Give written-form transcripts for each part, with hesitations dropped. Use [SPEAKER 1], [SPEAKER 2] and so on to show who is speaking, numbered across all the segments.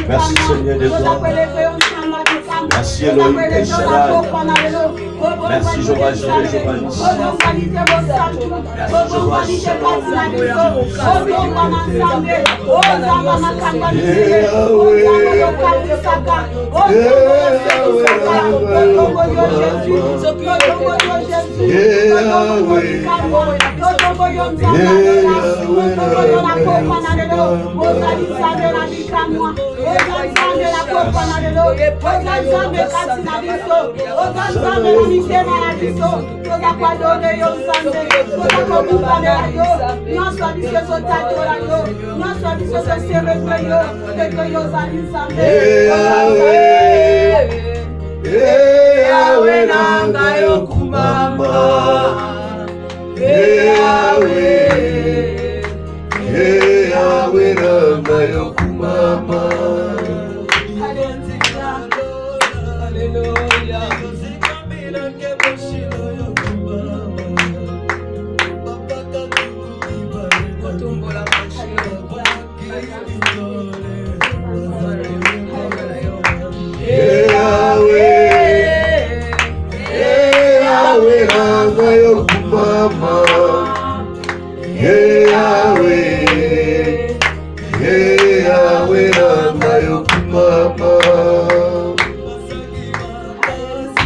[SPEAKER 1] Merci Seigneur de gloire. Merci Elohim El Shaddai. Merci Jéhovah Jireh, Jéhovah Nissi. Merci Jéhovah Shalom.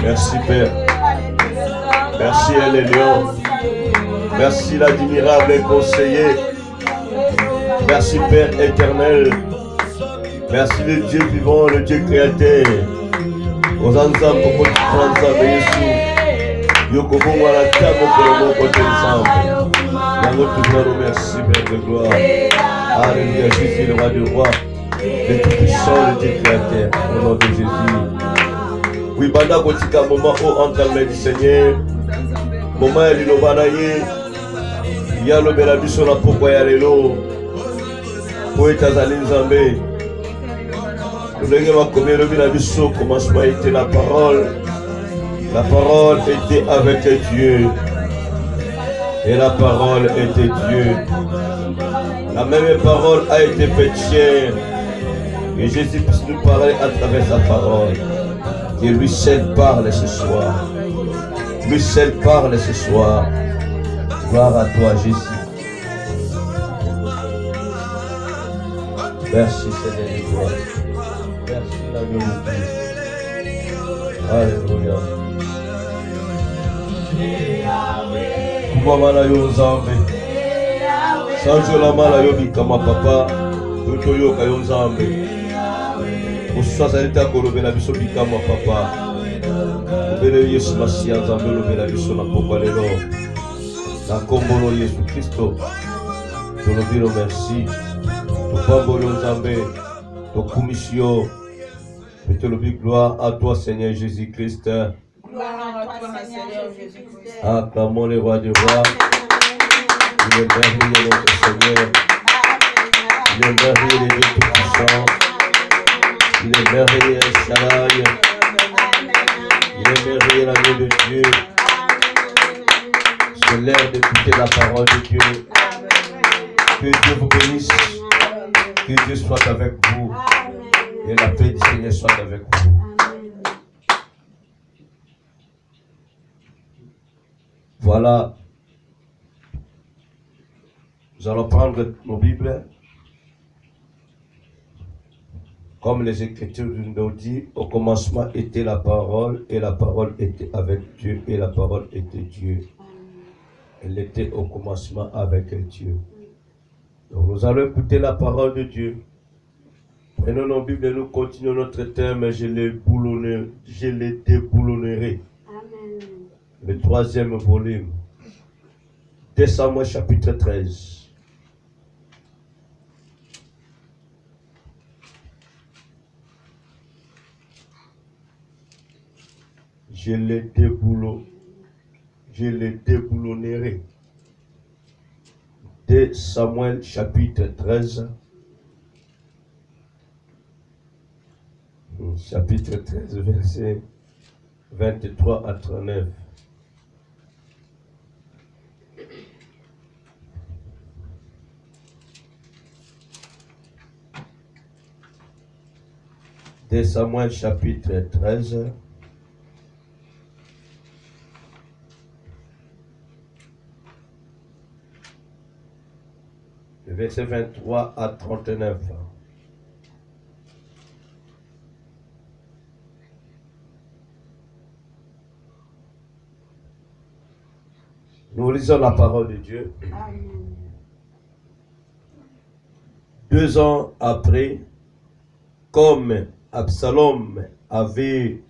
[SPEAKER 1] Merci Père. Merci El Elyon. Merci l'admirable conseiller. Merci Père éternel. Merci le Dieu vivant, le Dieu créateur. Aux ensemble pour que tu Jésus. Yoko Bongo la table pour le côté ensemble. Nous toujours remercie Père de gloire. Alléluia, Jésus le roi du roi. Le tout-puissant, le Dieu créateur. Au nom de Jésus. Oui, pendant qu'on tika moment où on calme du Seigneur. Moment où il y a le Bélabiso na pourquoi y a les lots. Pour être à l'Inzambé. Le commencement était la parole. La parole était avec Dieu. Et la parole était Dieu. La même parole a été faite chair. Et Jésus puisse nous parler à travers sa parole. Que lui seul parle ce soir. Lui seul parle ce soir. Gloire à toi, Jésus. Merci Seigneur de gloire. Merci la glorifier. Alléluia. Kumama na yo nzambe. Sanjo la mala yo bikama papa. Toto yo ka yo nzambe. Osusa salita kolobe na biso bikama papa. Bele Yesu Masia Nzambe olobela biso na pokwa lelo na kombolo Yesu Kristo tolobi lo merci topamboli Nzambe tokumisi yo et tolobi gloire à toi Seigneur Jésus-Christ. Acclamons les rois des rois. Il est merveilleux notre Seigneur. Il est merveilleux les Dieu tout-puissants. Il est merveilleux Shaddai. Il est merveilleux l'agneau de Dieu. C'est l'heure d'écouter la parole de Dieu. Que Dieu vous bénisse. Que Dieu soit avec vous. Et la paix du Seigneur soit avec vous. Voilà. Nous allons prendre nos Bibles. Comme les Écritures nous disent, au commencement était la parole, et la parole était avec Dieu, et la parole était Dieu. Elle était au commencement avec Dieu. Donc nous allons écouter la parole de Dieu. Prenons nos Bibles et nous continuons notre thème. Je les déboulonnerai. Amen. Le 3e volume. 2 Samuel chapitre 13. Je les déboulonnerai. 2 Samuel chapitre 13. Chapitre 13, verset 23 à 39. De Samuel chapitre 13. Verset 23 à 39. Nous lisons la parole de Dieu. Amen. 2 ans après, comme Absalom avait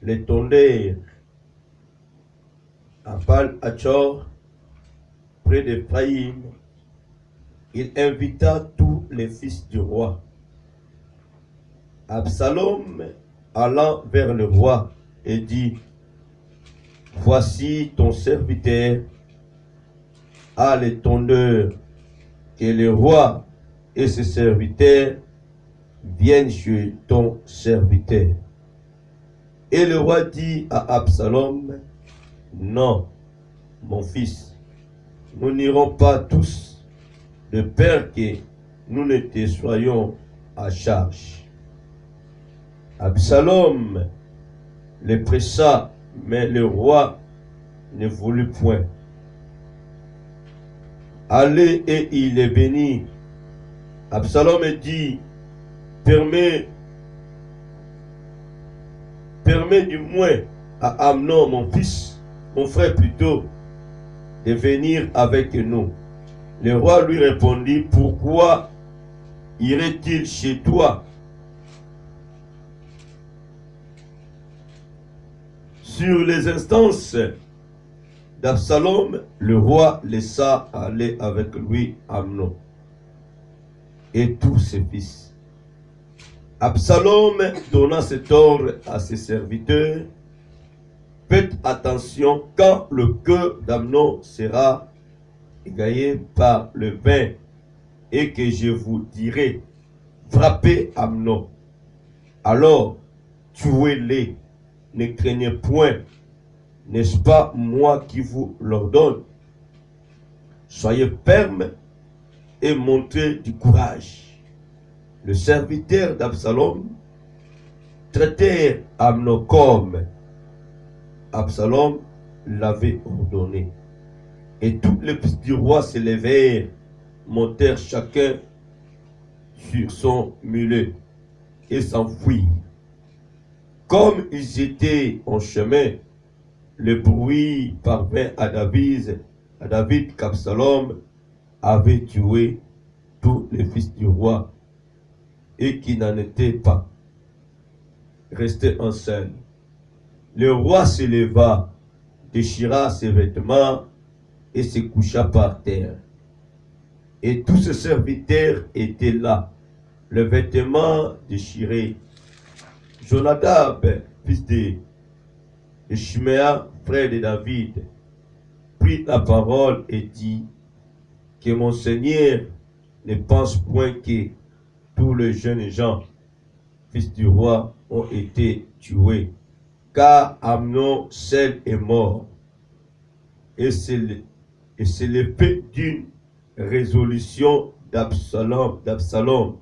[SPEAKER 1] les tondeurs à Baal-Hachor, près d'Éphraïm, il invita tous les fils du roi. Absalom alla vers le roi et dit: voici ton serviteur a les tondeurs, que le roi et ses serviteurs viennent chez ton serviteur. Et le roi dit à Absalom: non, mon fils, nous n'irons pas tous, de peur que nous ne te soyons à charge. Absalom le pressa, mais le roi ne voulut point. Allez, et il est béni. Absalom dit: permets du moins à Amnon, mon fils, mon frère plutôt, de venir avec nous. Le roi lui répondit: pourquoi irait-il chez toi? Sur les instances d'Absalom, le roi laissa aller avec lui Amnon et tous ses fils. Absalom donna cet ordre à ses serviteurs: faites attention quand le cœur d'Amnon sera égaillé par le vin, et que je vous dirai: frappez Amnon. Alors tuez-les, ne craignez point, n'est-ce pas moi qui vous l'ordonne? Soyez fermes et montrez du courage. Le serviteur d'Absalom traitait Amnon comme Absalom l'avait ordonné. Et tous les fils du roi se levèrent, montèrent chacun sur son mulet et s'enfuirent. Comme ils étaient en chemin, le bruit parvint à David qu'Absalom avait tué tous les fils du roi et qui n'en étaient pas restés un seul. Le roi se leva, déchira ses vêtements et se coucha par terre. Et tous ses serviteurs étaient là, le vêtement déchiré. Jonadab, fils de Shiméa, frère de David, prit la parole et dit que mon Seigneur ne pense point que tous les jeunes gens, fils du roi, ont été tués, car Amnon seul est mort. Et c'est l'effet d'une résolution d'Absalom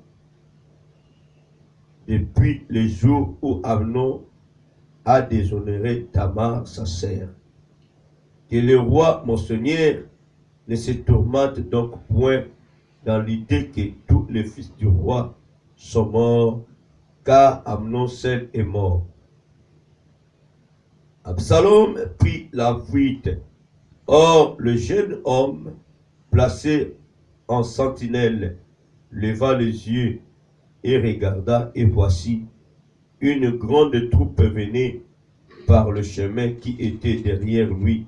[SPEAKER 1] depuis le jour où Amnon a déshonoré Tamar, sa sœur. Que le roi, mon Seigneur, ne se tourmente donc point dans l'idée que tous les fils du roi sont morts, car Amnon seul est mort. Absalom prit la fuite. Or, le jeune homme, placé en sentinelle, leva les yeux et regarda, et voici, une grande troupe venait par le chemin qui était derrière lui,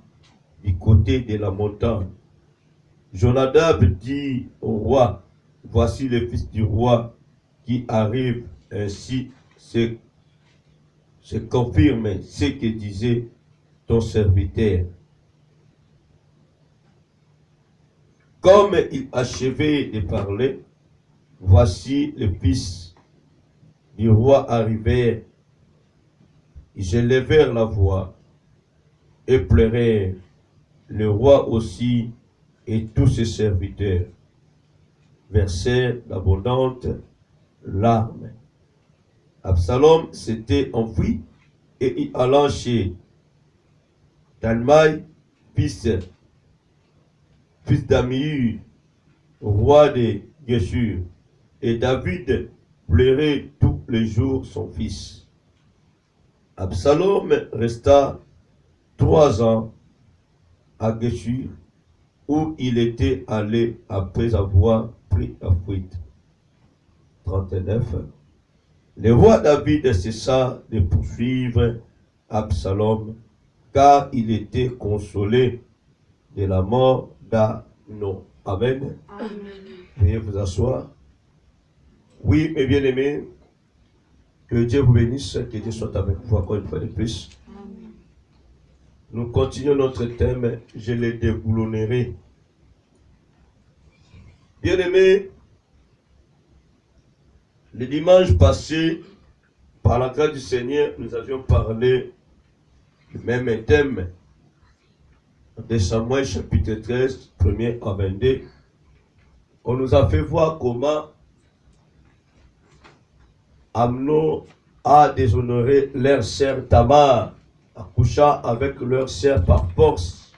[SPEAKER 1] du côté de la montagne. Jonadab dit au roi, voici les fils du roi qui arrivent, ainsi se confirme ce que disait ton serviteur. Comme il achevait de parler, voici les fils du roi arrivèrent. Ils élevèrent la voix et pleurèrent. Le roi aussi et tous ses serviteurs versèrent d'abondantes larmes. Absalom s'était enfui et y allant chez Talmaï, fils d'Amihud, roi de Geshur, et David pleurait tous les jours son fils. Absalom resta 3 ans à Geshur, où il était allé après avoir pris la fuite. 39. Le roi David cessa de poursuivre Absalom, car il était consolé de la mort d'Amnon. Amen. Amen. Veuillez vous asseoir. Oui, mes bien-aimés, que Dieu vous bénisse, que Dieu soit avec vous encore une fois de plus. Amen. Nous continuons notre thème, je les déboulonnerai. Bien-aimés, le dimanche passé, par la grâce du Seigneur, nous avions parlé du même thème de Samuel chapitre 13, 1er à 22. On nous a fait voir comment Amnon a déshonoré leur sœur Tamar, accouchant avec leur sœur par force.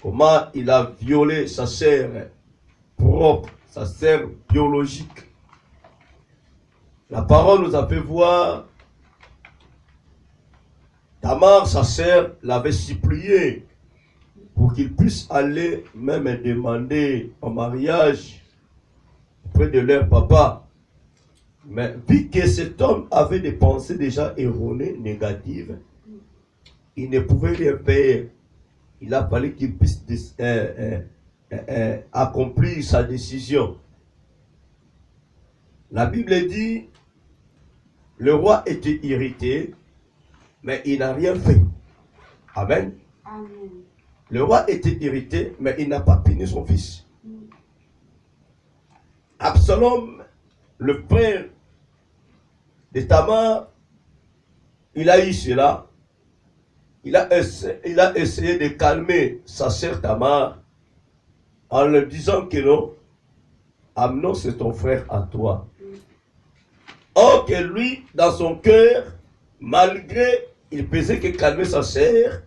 [SPEAKER 1] Comment il a violé sa sœur propre, sa sœur biologique. La parole nous a fait voir Tamar, sa sœur, l'avait supplié pour qu'il puisse aller même demander en mariage auprès de leur papa. Mais vu que cet homme avait des pensées déjà erronées, négatives, il ne pouvait rien faire. Il a fallu qu'il puisse accomplir sa décision. La Bible dit, le roi était irrité, mais il n'a rien fait. Amen. Amen. Le roi était irrité, mais il n'a pas puni son fils. Absalom, le frère de Tamar, il a eu cela. Il a essayé de calmer sa sœur Tamar en lui disant que non, Amnon c'est ton frère à toi. Or que lui, dans son cœur, malgré, il faisait que calmer sa sœur,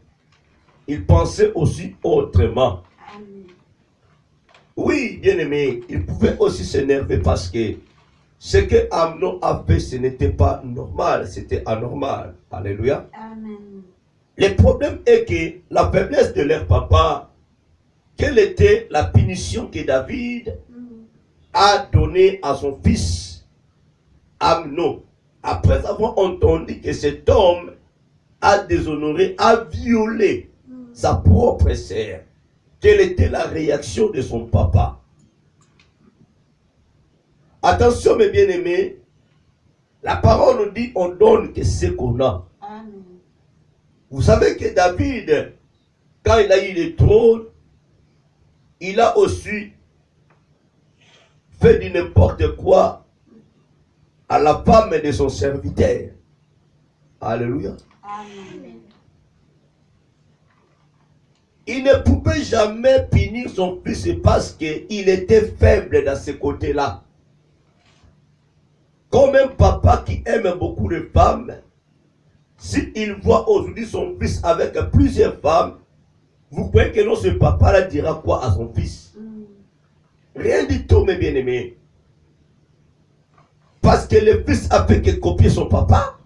[SPEAKER 1] il pensait aussi autrement. Oui, bien aimé, il pouvait aussi s'énerver parce que ce que Amnon a fait, ce n'était pas normal, c'était anormal. Alléluia. Amen. Le problème est que la faiblesse de leur papa, quelle était la punition que David a donnée à son fils Amnon, après avoir entendu que cet homme a déshonoré, a violé sa propre sœur. Quelle était la réaction de son papa? Attention mes bien-aimés, la parole nous dit on donne que ce qu'on a. Amen. Vous savez que David, quand il a eu le trône, il a aussi fait du n'importe quoi à la femme de son serviteur. Alléluia. Amen. Il ne pouvait jamais punir son fils parce qu'il était faible dans ce côté-là. Comme un papa qui aime beaucoup les femmes, s'il voit aujourd'hui son fils avec plusieurs femmes, vous croyez que non, ce papa-là dira quoi à son fils? Rien du tout, mes bien-aimés. Parce que le fils a fait que copier son papa.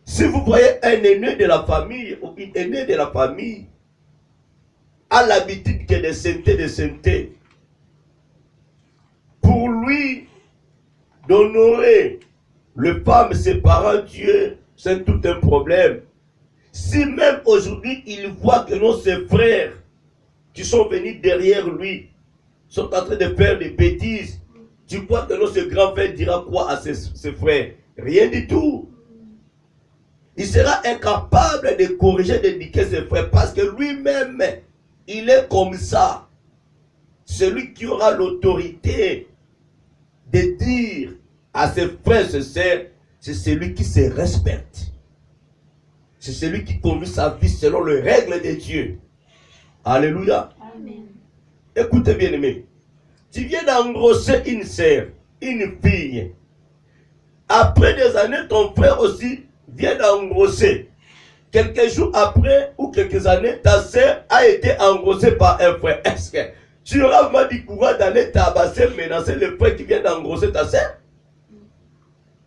[SPEAKER 1] Si vous voyez un aîné de la famille ou une aînée de la famille a l'habitude que de sainteté, pour lui d'honorer les femmes, ses parents, Dieu, c'est tout un problème. Si même aujourd'hui il voit que non, ses frères qui sont venus derrière lui sont en train de faire des bêtises, tu crois que non, ce grand frère dira quoi à ses frères? Rien du tout. Il sera incapable de corriger, d'éduquer ses frères parce que lui-même, il est comme ça. Celui qui aura l'autorité de dire à ses frères, ses sœurs, c'est celui qui se respecte. C'est celui qui conduit sa vie selon les règles de Dieu. Alléluia. Amen. Écoutez bien aimé. Tu viens d'engrosser une sœur, une fille. Après des années, ton frère aussi vient d'engrosser. Quelques jours après ou quelques années, ta sœur a été engrossée par un frère. Est-ce que tu auras vraiment du courage d'aller tabasser, menacer le frère qui vient d'engrosser ta sœur?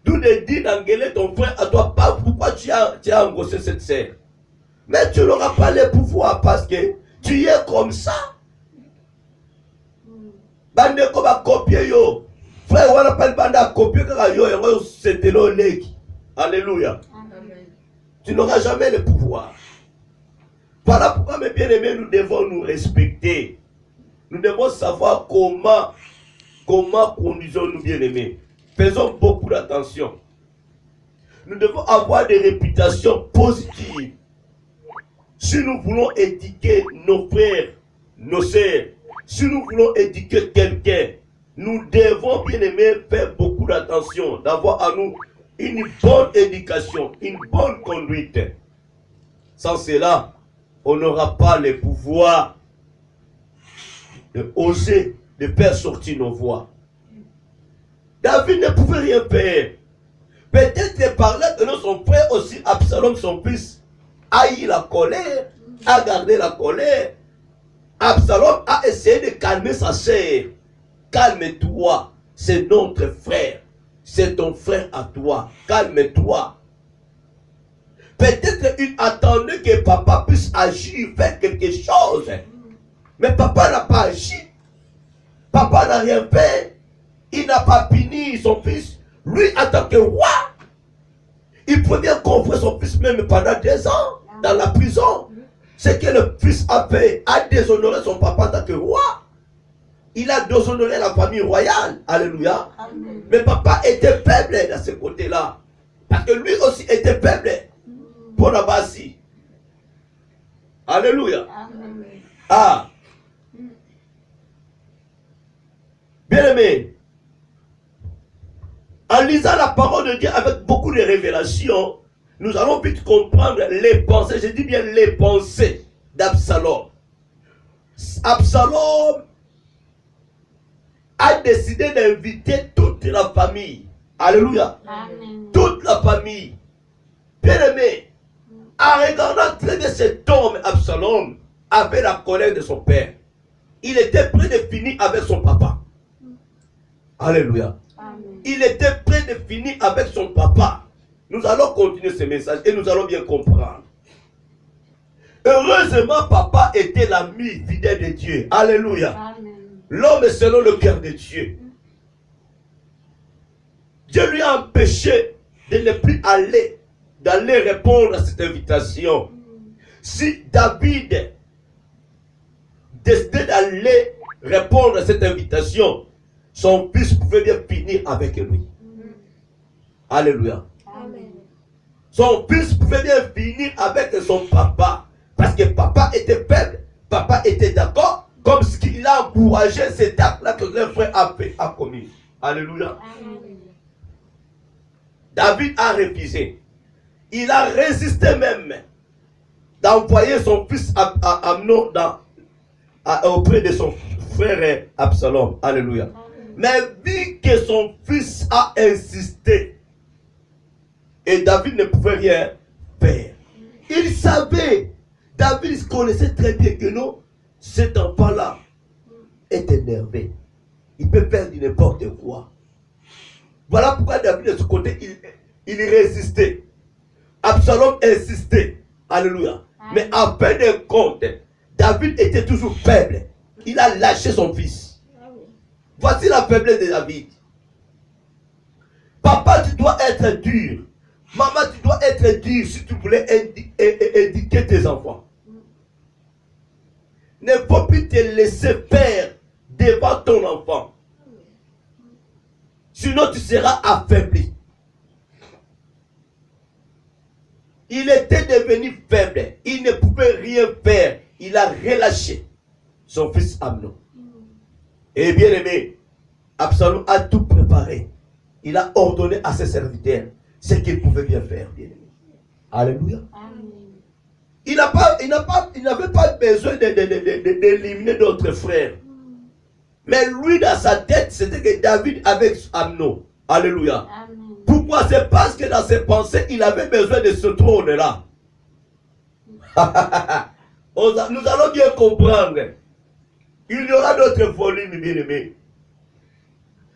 [SPEAKER 1] D'où de dire d'engueuler ton frère à toi, pas pourquoi tu as engrossé cette sœur. Mais tu n'auras pas le pouvoir parce que tu es comme ça. Bande comme à copier yo. Frère, on n'a pas le bande à copier car yo c'était l'olegi. Alléluia. Amen. Tu n'auras jamais le pouvoir. Voilà pourquoi mes bien-aimés, nous devons nous respecter. Nous devons savoir comment conduisons-nous bien-aimés. Faisons beaucoup d'attention. Nous devons avoir des réputations positives. Si nous voulons éduquer nos frères, nos sœurs, si nous voulons éduquer quelqu'un, nous devons bien aimer faire beaucoup d'attention, d'avoir à nous une bonne éducation, une bonne conduite. Sans cela, on n'aura pas le pouvoir de oser, de faire sortir nos voix. David ne pouvait rien faire. Peut-être par là que son frère aussi, Absalom, son fils, a eu la colère, a gardé la colère. Absalom a essayé de calmer sa sœur. Calme-toi, c'est notre frère. C'est ton frère à toi. Calme-toi. Peut-être qu'il attendait que papa puisse agir, faire quelque chose. Mais papa n'a pas agi. Papa n'a rien fait. Il n'a pas puni son fils. Lui, en tant que roi, il pouvait bien coffrer son fils même pendant 2 ans dans la prison. Ce que le fils a fait, a déshonoré son papa en tant que roi. Il a déshonoré la famille royale. Alléluia. Amen. Mais papa était faible dans ce côté-là. Parce que lui aussi était faible pour la basi. Alléluia. Amen. Ah. Bien aimé. En lisant la parole de Dieu avec beaucoup de révélations, nous allons vite comprendre les pensées, je dis bien les pensées d'Absalom. Absalom a décidé d'inviter toute la famille. Alléluia. Amen. Toute la famille. Bien aimé, en regardant très bien cet homme, Absalom avait la colère de son père. Il était prêt de finir avec son papa. Alléluia. Amen. Il était prêt de finir avec son papa. Nous allons continuer ce message et nous allons bien comprendre. Heureusement, papa était l'ami fidèle de Dieu. Alléluia. L'homme est selon le cœur de Dieu. Dieu lui a empêché de ne plus aller d'aller répondre à cette invitation. Si David décidait d'aller répondre à cette invitation, son fils pouvait bien finir avec lui. Alléluia.
[SPEAKER 2] Amen.
[SPEAKER 1] Son fils pouvait bien finir avec son papa. Parce que papa était faible. Papa était d'accord. Comme ce qu'il a encouragé cet acte-là que le frère a commis. Alléluia.
[SPEAKER 2] Amen.
[SPEAKER 1] David a refusé. Il a résisté même d'envoyer son fils Amnon auprès de son frère Absalom. Alléluia. Mais vu que son fils a insisté, et David ne pouvait rien faire. Il savait, David connaissait très bien que non, cet enfant-là est énervé. Il peut faire du n'importe quoi. Voilà pourquoi David de ce côté, il résistait. Absalom insistait. Alléluia. Mais en fin de compte, David était toujours faible. Il a lâché son fils. Voici la faiblesse de David. Papa, tu dois être dur. Maman, tu dois être dur si tu voulais éduquer tes enfants. Ne faut plus te laisser faire devant ton enfant. Sinon, tu seras affaibli. Il était devenu faible. Il ne pouvait rien faire. Il a relâché son fils Amnon. Et bien aimé, Absalom a tout préparé. Il a ordonné à ses serviteurs ce qu'il pouvait bien faire, bien aimé. Alléluia. Il n'avait pas besoin d'éliminer d'autres frères. Mais lui, dans sa tête, c'était que David avec Amnon. Alléluia.
[SPEAKER 2] Amen.
[SPEAKER 1] Pourquoi? C'est parce que dans ses pensées, il avait besoin de ce trône-là. Nous allons bien comprendre. Il y aura d'autres folies, mes bien-aimés.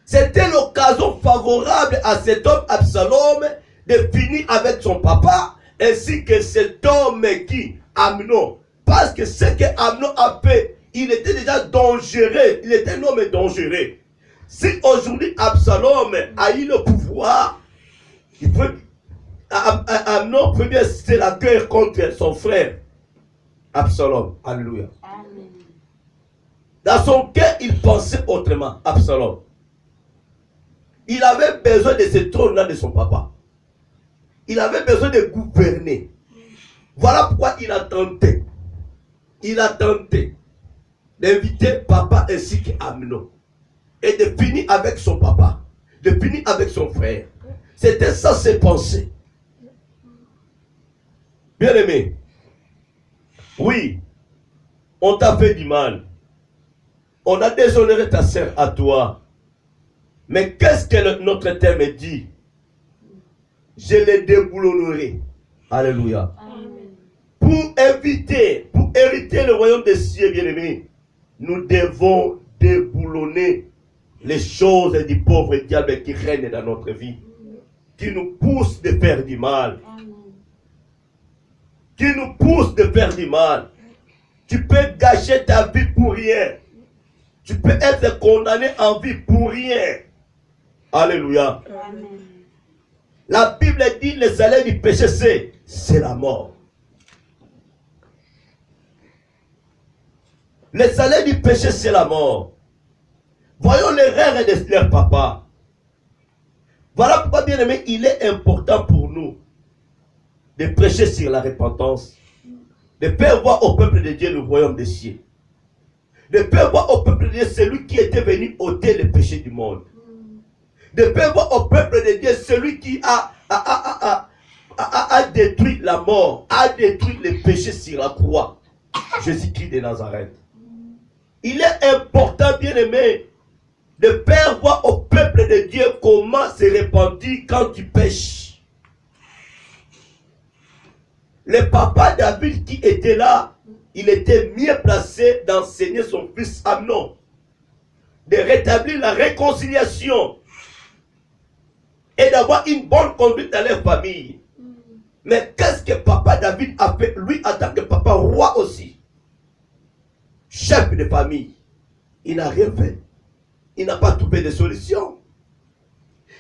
[SPEAKER 1] C'était l'occasion favorable à cet homme Absalom de finir avec son papa, ainsi que cet homme qui, Amnon. Parce que ce que Amnon a fait, il était déjà dangereux. Il était un homme dangereux. Si aujourd'hui Absalom a eu le pouvoir, Amnon peut bien citer la guerre contre son frère Absalom. Alléluia.
[SPEAKER 2] Amen.
[SPEAKER 1] Dans son cœur, il pensait autrement, Absalom. Il avait besoin de ce trône-là de son papa. Il avait besoin de gouverner. Voilà pourquoi il a tenté. Il a tenté d'inviter papa ainsi qu'Amnon. Et de finir avec son papa. De finir avec son frère. C'était ça ses pensées. Bien aimé. Oui. On t'a fait du mal. On a déshonoré ta sœur à toi. Mais qu'est-ce que notre terme dit? Je les déboulonnerai. Alléluia.
[SPEAKER 2] Amen.
[SPEAKER 1] Pour éviter, pour hériter le royaume des cieux, bien-aimés, nous devons déboulonner les choses du pauvre diable qui règne dans notre vie, qui nous pousse de faire du mal.
[SPEAKER 2] Amen.
[SPEAKER 1] Qui nous pousse de faire du mal. Tu peux gâcher ta vie pour rien. Tu peux être condamné en vie pour rien. Alléluia.
[SPEAKER 2] Amen.
[SPEAKER 1] La Bible dit le salaire du péché c'est la mort. Le salaire du péché c'est la mort. Voyons l'erreur de leur papa. Voilà pourquoi, bien aimé, il est important pour nous de prêcher sur la repentance, de faire voir au peuple de Dieu le royaume des cieux, de faire voir au peuple de Dieu celui qui était venu ôter le péché du monde, de faire voir au peuple de Dieu celui qui a détruit la mort, a détruit le péché sur la croix, Jésus-Christ de Nazareth. Il est important, bien aimé, de faire voir au peuple de Dieu comment se repentir quand tu pêches. Le papa David qui était là, il était mieux placé d'enseigner son fils Amnon, de rétablir la réconciliation et d'avoir une bonne conduite dans leur famille. Mais qu'est-ce que papa David a fait, lui, en tant que papa roi aussi, chef de famille? Il n'a rien fait. Il n'a pas trouvé de solution.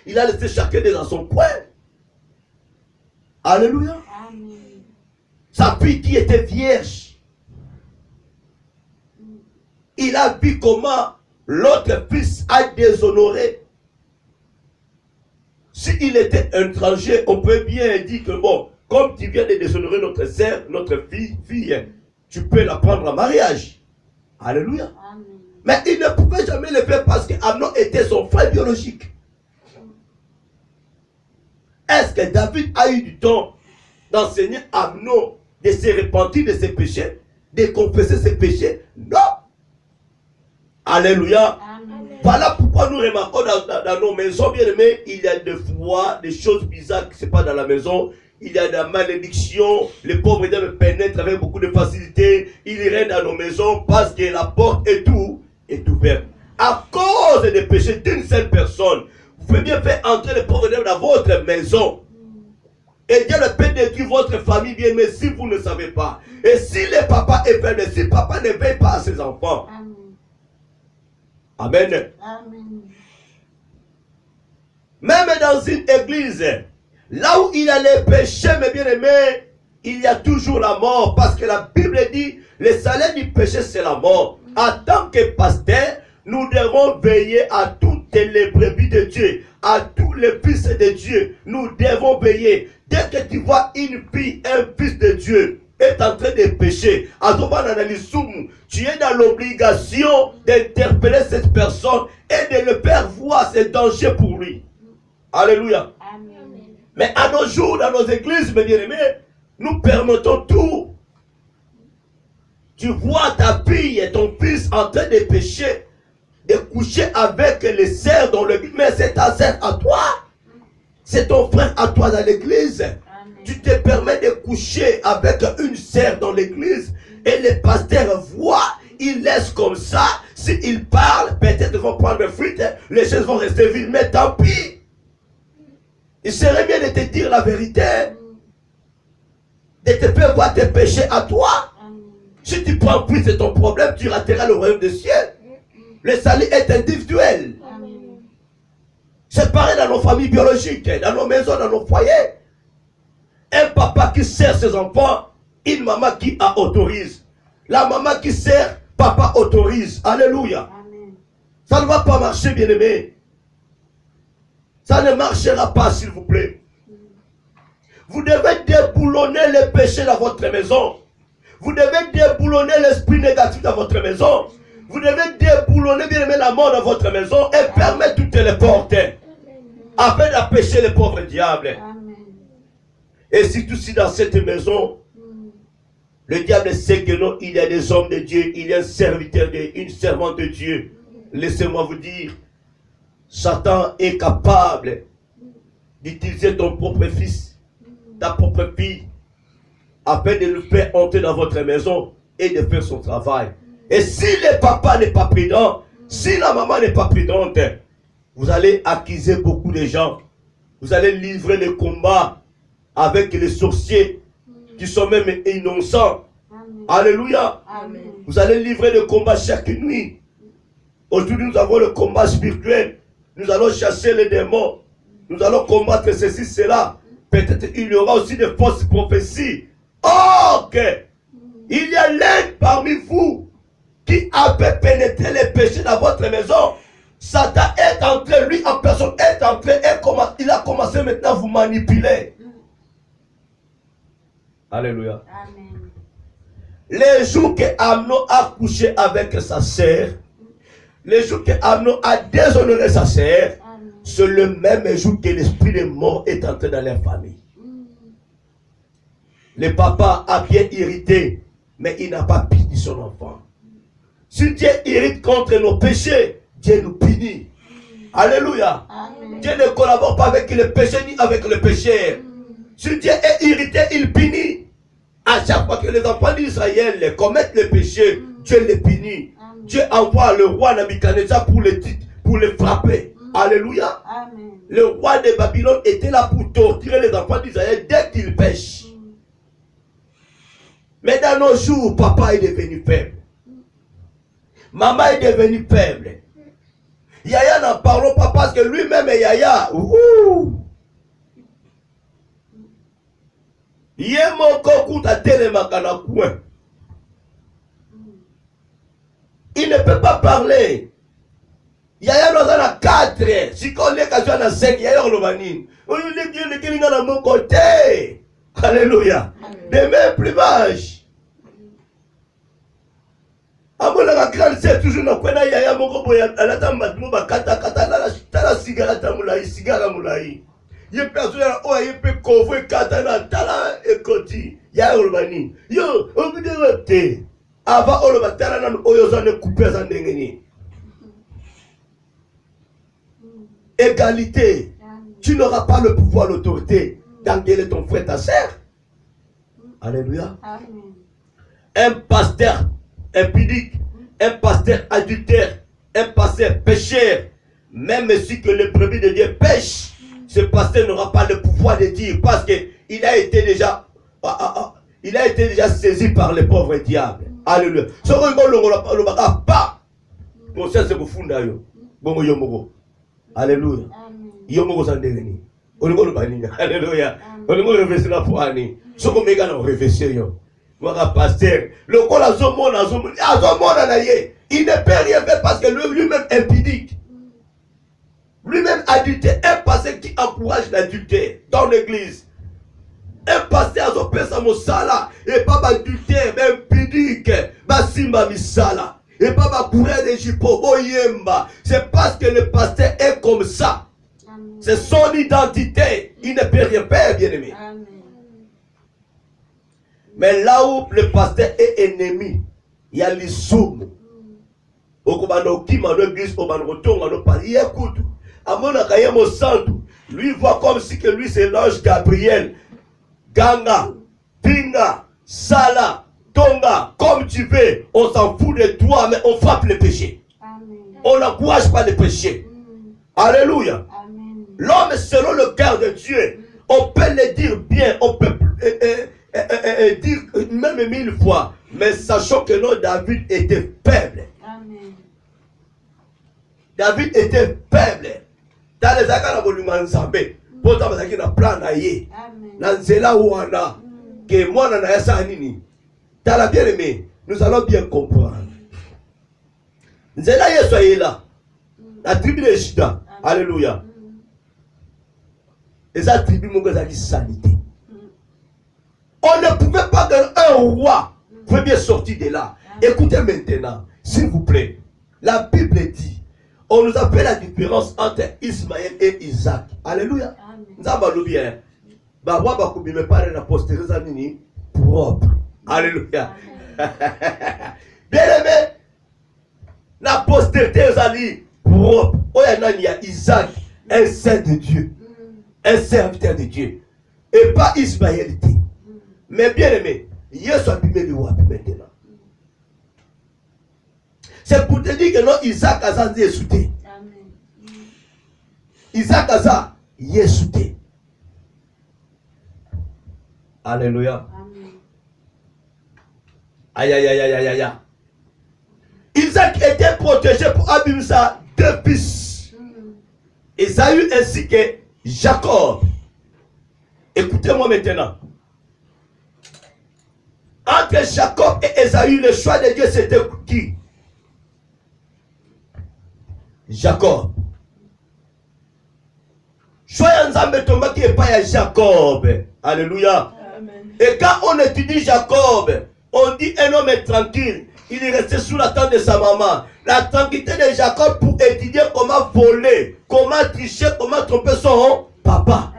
[SPEAKER 1] Il a laissé chacun dans son coin. Alléluia. Sa fille qui était vierge, il a vu comment l'autre fils a déshonoré. S'il était étranger, on peut bien dire que bon, comme tu viens de déshonorer notre sœur, notre fille, tu peux la prendre en mariage. Alléluia. Amen. Mais il ne pouvait jamais le faire parce qu'Amnon était son frère biologique. Est-ce que David a eu du temps d'enseigner Amnon de se repentir de ses péchés, de confesser ses péchés? Non. Alléluia. Amen. Voilà pourquoi nous remarquons dans nos maisons, bien aimés, il y a des fois des choses bizarres qui se passent dans la maison. Il y a de la malédiction. Les pauvres diables pénètrent avec beaucoup de facilité. Ils règnent dans nos maisons parce que la porte est ouverte. À cause des péchés d'une seule personne, vous pouvez bien faire entrer les pauvres diables dans votre maison. Et Dieu peut détruire votre famille, bien, mais si vous ne savez pas. Et si le papa est faible, si papa ne veille pas à ses enfants. Amen. Amen. Même dans une église, là où il y a les péchés, mes bien-aimés, il y a toujours la mort. Parce que la Bible dit, le salaire du péché, c'est la mort. En tant que pasteur, nous devons veiller à toutes les brebis de Dieu, à tous les fils de Dieu. Nous devons veiller. Dès que tu vois une fille, un fils de Dieu est en train de pécher, tu es dans l'obligation d'interpeller cette personne et de le faire voir ses dangers pour lui. Alléluia. Amen. Mais à nos jours, dans nos églises, mes bien-aimés, nous permettons tout. Tu vois ta fille et ton fils en train de pécher, de coucher avec les sœurs dans l'église, mais c'est ta sœur à toi. C'est ton frère à toi dans l'église. Tu te permets de coucher avec une sœur dans l'église et les pasteurs voient, ils laissent comme ça. S'ils parlent, peut-être ils vont prendre fuite, les choses vont rester vides, mais tant pis. Il serait bien de te dire la vérité, de te faire voir tes péchés à toi. Si tu prends fuite, c'est ton problème, tu rateras le royaume des cieux. Le salut est individuel. C'est pareil dans nos familles biologiques, dans nos maisons, dans nos foyers. Un papa qui sert ses enfants, une maman qui autorise. La maman qui sert, papa autorise. Alléluia. Amen. Ça ne va pas marcher, bien-aimé. Ça ne marchera pas, s'il vous plaît. Vous devez déboulonner les péchés dans votre maison. Vous devez déboulonner l'esprit négatif dans votre maison. Vous devez déboulonner, bien aimé, la mort dans votre maison et fermer toutes les portes afin d'empêcher les pauvres diables. Amen. Et surtout si dans cette maison, le diable sait que non, il y a des hommes de Dieu, il y a un serviteur de Dieu, une servante de Dieu. Laissez-moi vous dire, Satan est capable d'utiliser ton propre fils, ta propre fille, afin de le faire entrer dans votre maison et de faire son travail. Et si le papa n'est pas prudent, si la maman n'est pas prudente, vous allez accuser beaucoup de gens. Vous allez livrer le combat avec les sorciers qui sont même innocents. Amen. Alléluia. Amen. Vous allez livrer le combat chaque nuit. Aujourd'hui, nous avons le combat spirituel. Nous allons chasser les démons. Nous allons combattre ceci, cela. Peut-être il y aura aussi des fausses prophéties. Or, il y a l'un parmi vous qui avait pénétré les péchés dans votre maison. Satan est entré, lui en personne est entré et il a commencé maintenant à vous manipuler. Alléluia. Amen. Les jours que Amnon a couché avec sa sœur, les jours que Amnon a déshonoré sa sœur, c'est le même jour que l'esprit de mort est entré dans leur famille. Le papa a bien irrité, mais il n'a pas puni son enfant. Si Dieu irrite contre nos péchés, Dieu nous punit. Alléluia. Amen. Dieu ne collabore pas avec le péché ni avec le pécheur. Si Dieu est irrité, il punit. À chaque fois que les enfants d'Israël commettent le péché, Dieu les punit. Amen. Dieu envoie le roi Nabuchodonosor pour les frapper. Alléluia. Amen. Le roi de Babylone était là pour torturer les enfants d'Israël dès qu'ils pêchent. Mais dans nos jours, papa est devenu faible. Maman est devenue faible. Yaya n'en parlons pas parce que lui-même est Yaya. Il ne peut pas parler. Il y a un 4. Si on est à 5, il y a un mon côté. Alléluia. De même plumage. Amola grande c'est toujours na kwena ya moko boya alata matmo bakata kata la cigarette mulai cigara mulai. Ye persona o ye pe convoi kata na tala ekoti ya urbani. Yo obiderote. Ava olo batala na oyo zone couper za ndengeni. Égalité. Tu n'auras pas le pouvoir, l'autorité d'engueuler ton frère, ta sœur. Alléluia. Amen. Un pasteur impudique, un pasteur adultère, un pasteur pécheur, même si que le brebis de Dieu pêche, ce pasteur n'aura pas le pouvoir de dire parce qu'il a été déjà saisi par les pauvres diables. Alléluia. Ce qu'on ne pas. Mon sœur, c'est vous funda yo. Bon yo. Alléluia. Yomoko sandeni. Olingolo baninga. Alléluia. Olingolo réfléchir la poani. Soko mega na réfléchir yo. Moi pasteur, le kola zomona na ye. Il ne peut rien faire parce que lui-même impudique. Lui-même adultère, un pasteur qui encourage l'adultère dans l'église. Un pasteur a son père sa mosala et pas adultère, mais impudique, basimba misala. Et pas ma courir des jipo, boyemba. C'est parce que le pasteur est comme ça. C'est son identité. Il ne peut rien faire, bien-aimé. Mais là où le pasteur est ennemi, il y a l'issoum. Au commando qui m'a l'église, au commando retourne, il écoute. À mon accueil, mon centre, lui voit comme si que lui c'est l'ange Gabriel. Ganga, Pinga, Sala. Tonga, comme tu veux, on s'en fout de toi, mais on frappe le péché. Amen. On n'encourage pas le péché. Alléluia. L'homme selon le cœur de Dieu, on peut le dire bien, on peut dire même 1000 fois, mais sachant que non, David était faible. Amen. David était faible. Dans les accords de volume Nzambé, pourtant, il y a un plan à y. Dans Zela Ouana, que moi, je n'ai pas nini. Dans la bien-aimée, nous allons bien comprendre. Nzela Yesoye là, la tribu de Juda, alléluia. Et sa tribu, mon gars, a dit sanité. On ne pouvait pas qu'un roi pouvait bien sortir de là. Écoutez maintenant, s'il vous plaît. La Bible dit, on nous appelle la différence entre Ismaël et Isaac. Alléluia. Nous avons bien. Bah, moi, bah, comme il me parle de la postérité, propre. Alléluia. Bien aimé, la postérité est propre. Il y a Isaac, un saint de Dieu, un serviteur de Dieu, et pas Ismaëlité. Mais bien aimé, Yesu a bimé le roi maintenant. C'est pour te dire que non, Isaac a ça Yesouté. Isaac a ça Yesouté. Alléluia. Aïe aïe aïe aïe aïe aïe. Isaac était protégé pour Abimsa 2 fils. Esaü ainsi que Jacob. Écoutez-moi maintenant. Entre Jacob et Esaü, le choix de Dieu c'était qui? Jacob. Choix Nzambe tomba qui est pas à Jacob. Alléluia. Amen. Et quand on étudie Jacob, on dit un homme est tranquille. Il est resté sous la tente de sa maman. La tranquillité de Jacob pour étudier comment voler, comment tricher, comment tromper son papa.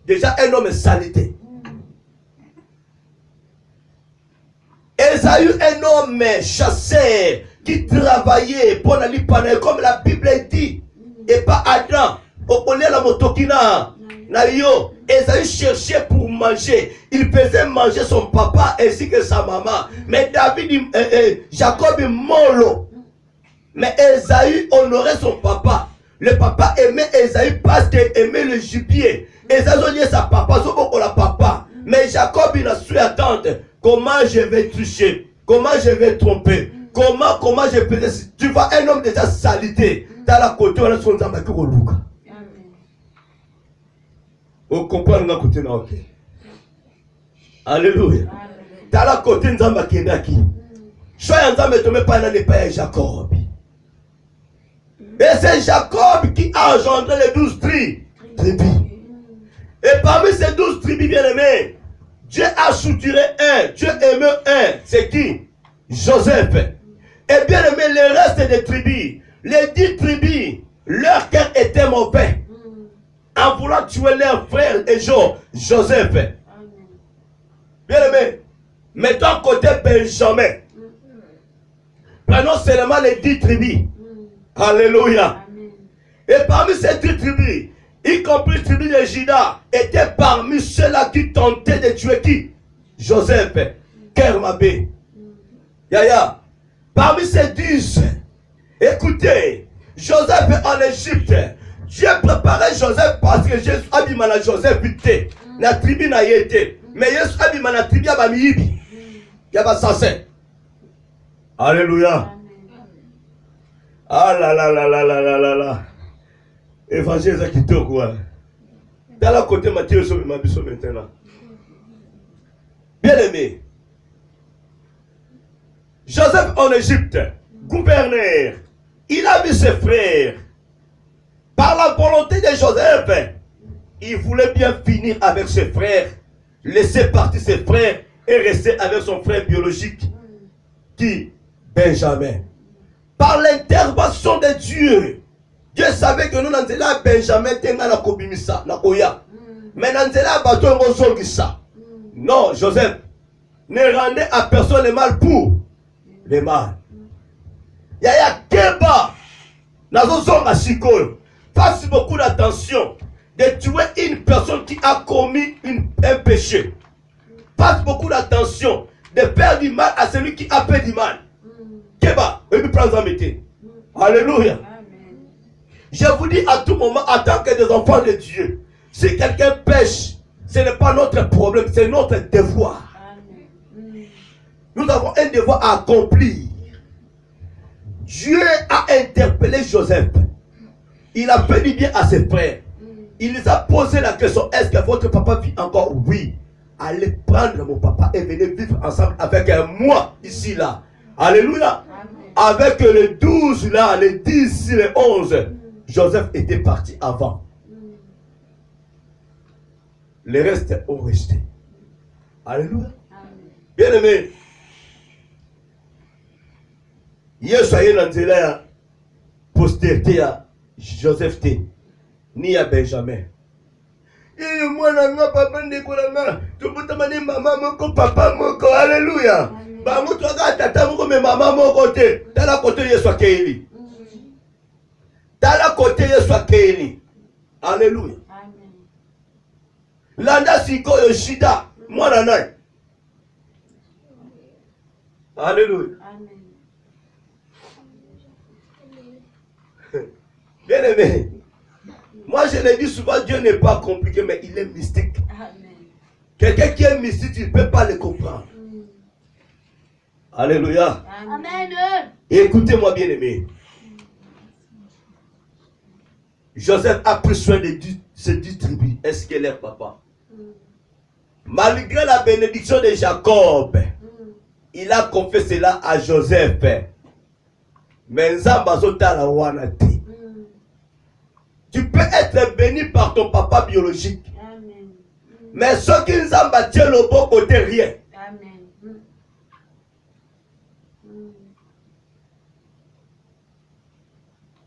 [SPEAKER 1] Déjà un homme est salité. Esaü, un homme chasseur qui travaillait pour la lipanée, comme la Bible dit. Et pas Adam. Au connaît la motokina. Nayo. Esaü cherchait pour manger. Il faisait manger son papa ainsi que sa maman. Mais David, Jacob est mollo. Mais Esaü honorait son papa. Le papa aimait Esaü parce qu'il aimait le gibier. Esaü dit sa papa, c'est beaucoup la papa. Mais Jacob il a su attendre. Comment je vais toucher? Comment je vais tromper? Comment je peux... Tu vois un homme déjà salité. Dans la côté, on a son zambaki au Luka. On comprend le côté là, ok. Alléluia. T'as la côté Nzamba Kendaki. Soyez Nzamba tombé par n'est pas Jacob. Et c'est Jacob qui a engendré les 12 tribus. Et parmi ces 12 tribus bien-aimés, Dieu a soutiré un. Dieu aimé un. C'est qui? Joseph. Et bien aimé, le reste des tribus, les 10 tribus, leur cœur était mauvais. En voulant tuer leur frère et Joseph. Bien aimé, mettons côté Benjamin. Prenons seulement les 10 tribus. Alléluia. Et parmi ces 10 tribus, y compris la tribu de Juda, était parmi ceux-là qui tentaient de tuer qui? Joseph, Kermabé. Yaya. Parmi ces 10, écoutez, Joseph en Égypte, Dieu préparait Joseph parce que Jésus a dit à Joseph buté. La tribu n'a été. Mais Jésus a dit à la tribu à Miibi. Il y a pas censé. Alléluia. Ah là là là là là là là là. Évangile ça qui te quoi. Dans la côté Matthieu sur ma biso maintenant. Bien aimé. Joseph en Égypte, gouverneur, il a vu ses frères. Par la volonté de Joseph, il voulait bien finir avec ses frères, laisser partir ses frères et rester avec son frère biologique, qui? Benjamin. Par l'intervention de Dieu, Dieu savait que nous n'avons pas Benjamin tenga na kobimisa na koya. Mais nous n'avons pas bateau ça. Non, Joseph, ne rendez à personne le mal pour le mal. Yaya Keba, Nazozonga Sikol, fasse beaucoup d'attention de tuer une personne qui a commis un péché. Fasse beaucoup d'attention de faire du mal à celui qui a fait du mal. Keba, et puis prends en métier. Alléluia. Je vous dis à tout moment, en tant que des enfants de Dieu, si quelqu'un pêche, ce n'est pas notre problème, c'est notre devoir. Nous avons un devoir à accomplir. Dieu a interpellé Joseph. Il a fait du bien à ses frères. Il les a posé la question, est-ce que votre papa vit encore? Oui. Allez prendre mon papa et venez vivre ensemble avec moi ici là. Alléluia. Avec les 12 là, les 10, les 11. Joseph était parti avant. Les restes ont resté. Alléluia. Bien aimé. Hier soyez dans la postérité à Joseph T. Ni à Benjamin. Et moi, papa, tout le monde maman, mon papa, mon corps. Alléluia. Bah, moi, tu regardes tata, mon maman, mon côté. Dans la côté, il soit Kéli. Dans la côté, il soit Kéli. Alléluia. Landa Siko Yoshida. Moi, nanai. Alléluia. Bien aimé. Moi, je le dis souvent, Dieu n'est pas compliqué, mais il est mystique. Quelqu'un qui est mystique, tu ne peux pas le comprendre. Alléluia.
[SPEAKER 2] Amen.
[SPEAKER 1] Écoutez-moi, bien aimé. Joseph a pris soin de ces 10 tribus. Est-ce qu'elle est papa? Malgré la bénédiction de Jacob, il a confié cela à Joseph. Mais Nzamba la wanate. Tu peux être béni par ton papa biologique. Amen. Mais ceux qui Nzamba tient le bon côté, rien. Amen.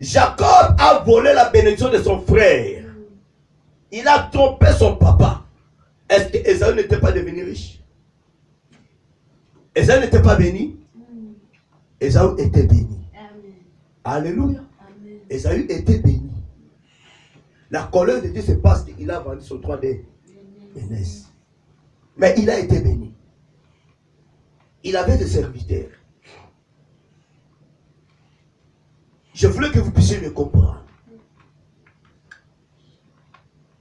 [SPEAKER 1] Jacob a volé la bénédiction de son frère. Il a trompé son papa. Est-ce que Ésaü n'était pas devenu riche? Ésaü n'était pas béni? Ésaü était béni. Amen. Alléluia. Amen. Ésaü était béni. La colère de Dieu se passe qu'il a vendu son droit d'aînesse. Mais il a été béni. Il avait des serviteurs. Je voulais que vous puissiez me comprendre.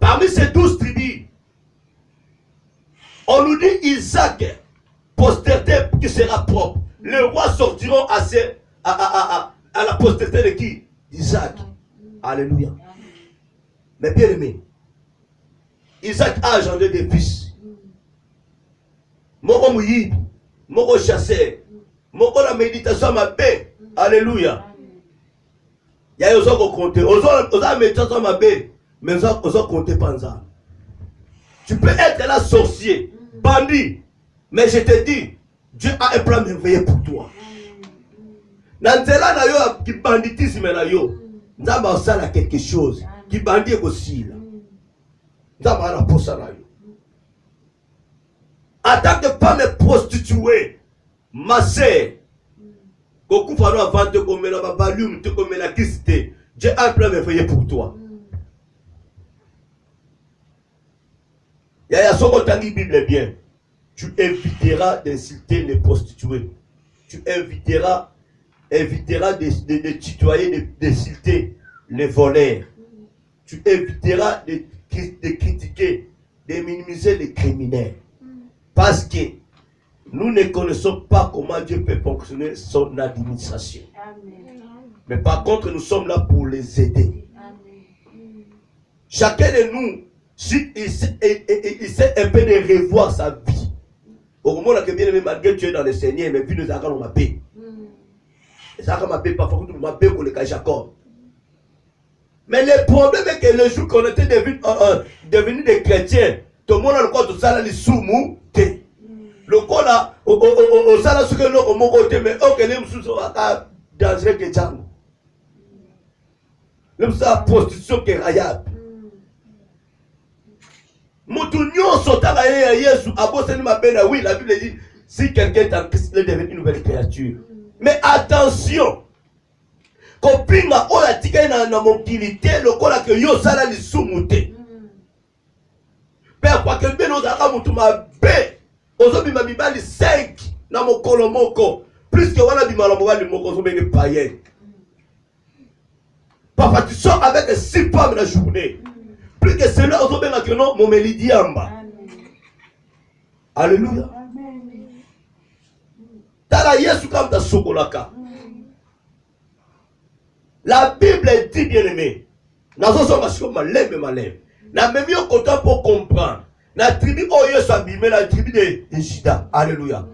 [SPEAKER 1] Parmi ces 12 tribus, on nous dit Isaac, postérité qui sera propre. Les rois sortiront à la postérité de qui? Isaac. Alléluia. Mais bien aimé, Isaac a engendré des fils. moko muyibi, moko chasseur, moko la méditation ma paix. Alléluia. Il y a des gens qui comptent. Aux la méditation ma paix, mais aux autres comptent pas ça. Tu peux être là sorcier, bandit, mais je te dis, Dieu a un plan merveilleux pour toi. Nanzela na yo qui banditisme na yo, nzamba sala quelque chose qui bandit aussi là. Nzamba na posa na yo. En tant que femme prostituée, ma sœur, beaucoup fano avant de comme la babalum, te comme la kiste, Dieu a un plan merveilleux pour toi. Yaya soko tangi Bible bien. Tu éviteras d'insulter les prostituées. Tu éviteras de tutoyer, d'insulter les voleurs. Tu éviteras de critiquer, de minimiser les criminels. Parce que nous ne connaissons pas comment Dieu peut fonctionner son administration. Amen. Mais par contre, nous sommes là pour les aider. Amen. Chacun de nous, si il sait un peu de revoir sa vie. Au moment où bien aimé, malgré Dieu dans le Seigneur, mais puis nous avons ma paix. Les avons ma paix, parfois nous ma paix pour le cas Jacob. Mais le problème est que le jour qu'on était devenus des chrétiens, tout le monde a le corps de ça, les soumous, le corps là, au salaire sur le au mon côté, mais aucun homme sous à dangereux que Django. L'homme ça prostitution qui est rayable. Moutounion sont à Jésus, à bosser ma peine, oui, la Bible dit, si quelqu'un est en Christ, il est devenu une nouvelle créature. Mais attention, kopinga oya tika na mobilité lokola que yo sala li sumuté. Père quoi que ben ozaka mutu mabe ozobi mabibali 5 na mokolo moko plus que wana bimala mobali moko ozobenge païen. Papa tu sors avec 6 femmes la journée. Plus que cela ozobenga que non momeli diamba. Alléluia. Tala Yesu comme ta sokolaka. La Bible dit bien aimé. Nazo so masiko malem malem. Na même yo content pour comprendre. La tribu oyo s'abîmer la tribu de Juda. Alléluia.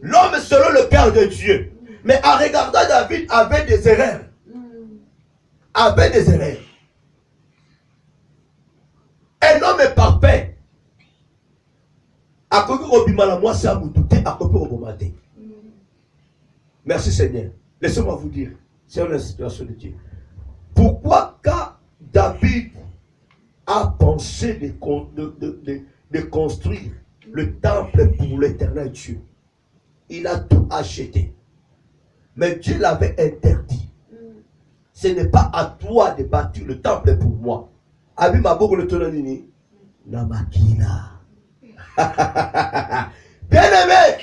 [SPEAKER 1] L'homme selon le cœur de Dieu. Mais en regardant David avait des erreurs. Avait des erreurs. Un homme est parfait. À côté de Bimala, moi, c'est à vous douter, à côté de Bomate. Merci Seigneur. Laissez-moi vous dire, c'est une inspiration de Dieu. Pourquoi quand David a pensé de construire le temple pour l'éternel Dieu, il a tout acheté. Mais Dieu l'avait interdit. Ce n'est pas à toi de bâtir le temple pour moi. Abi maboko le tonanini na makina. Bien aimé,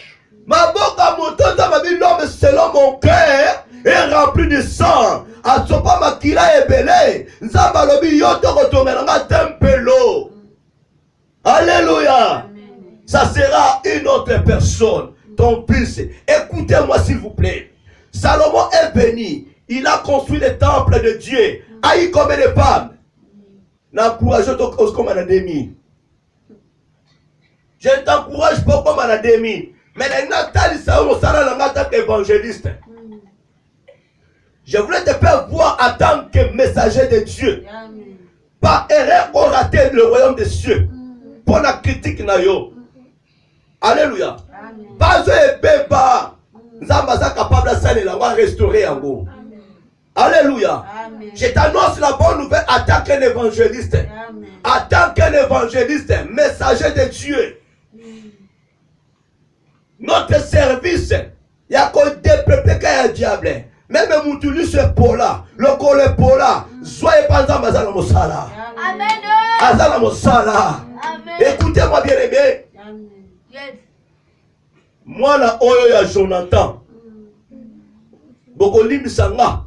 [SPEAKER 1] maboka motonza mabi l'homme selon mon cœur est rempli de sang. Asopa makila ebele. Nzamba lobi yoto kotonga nga tempelo. Alléluia. Ça sera une autre personne, ton fils. Écoutez-moi s'il vous plaît. Salomon est venu. Il a construit le temple de Dieu. Aïe combien de femmes? N'encourage pas comme un demi. Je t'encourage pas comme un demi. Mais en tant qu'évangéliste, je voulais te faire voir en tant que messager de Dieu. Par erreur, on raté le royaume des cieux. Pour la critique, alléluia. Pas de bébé. Nous sommes capables de restaurer en gros. Alléluia. Amen. Je t'annonce la bonne nouvelle en tant qu'un évangéliste. Amen. En tant qu'un évangéliste, messager de Dieu. Notre service, il y a qu'un développé qu'il y a un diable. Même Moutoulis ce pola, le col pola, soyez pas dans Mazala Mosala. Amen. Azala Mosala. Écoutez-moi bien aimé. Yes. Moi là, oyo ya Jonathan. Bokolim Sanga.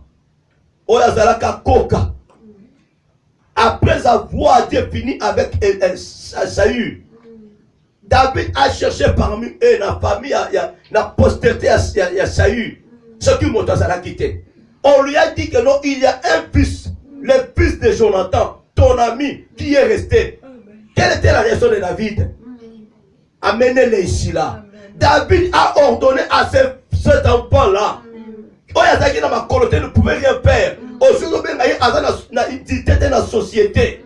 [SPEAKER 1] Après avoir défini avec Saül, David a cherché parmi eux, la famille, la postérité à Saül, ceux qui m'ont quitté. On lui a dit que non, il y a un fils, le fils de Jonathan, ton ami, qui est resté. Quelle était la raison de David? Amenez-les ici là. David a ordonné à cet enfant-là. Oyazaki na makolote ne pouvait rien faire. Aujourd'hui, il y a une utilité dans la société.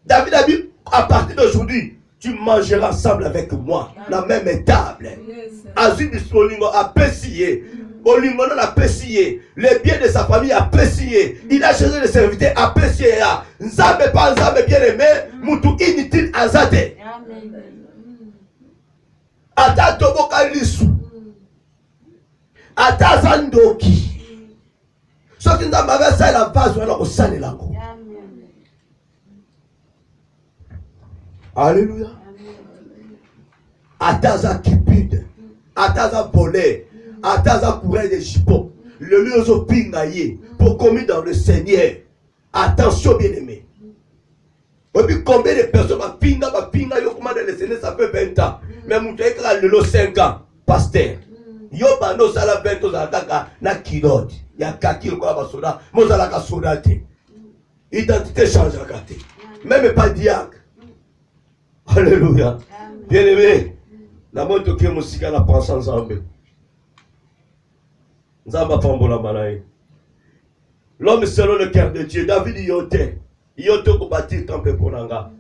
[SPEAKER 1] David a dit, à partir d'aujourd'hui, tu mangeras ensemble avec moi, la même table. Azul Olingo a apprécié. Olingo a apprécié. Les biens de sa famille a apprécié. Il a cherché les serviteurs apprécié. Nzambe pas Nzambe bien aimé, Moutou inutile azate. Ata toboka lisu. Ata zandoki. Ce qui nous a fait la base, on a au lango. Alléluia. Ataza kipide. Ataza volé. Ataza courir des jupons. Le lieu au pingaye. Pour commettre dans le Seigneur. Attention, bien aimé. Et puis combien de personnes pinga, yo comment le Seigneur, ça fait 20 ans. Mais mon frère, il a 5 ans. Pasteur. Yo bano sala 20 ans kaka na kilote. Ya kakil kwa basoda. Mozala ka sodate. Identité change à gâter. Même pas diacre. Alléluia. Bien aimé. La moto qui est musique à la pense ensemble. Nzamba pambola manaï. L'homme selon le cœur de Dieu. David yote. Yote ko bâtir temple pour Nanga.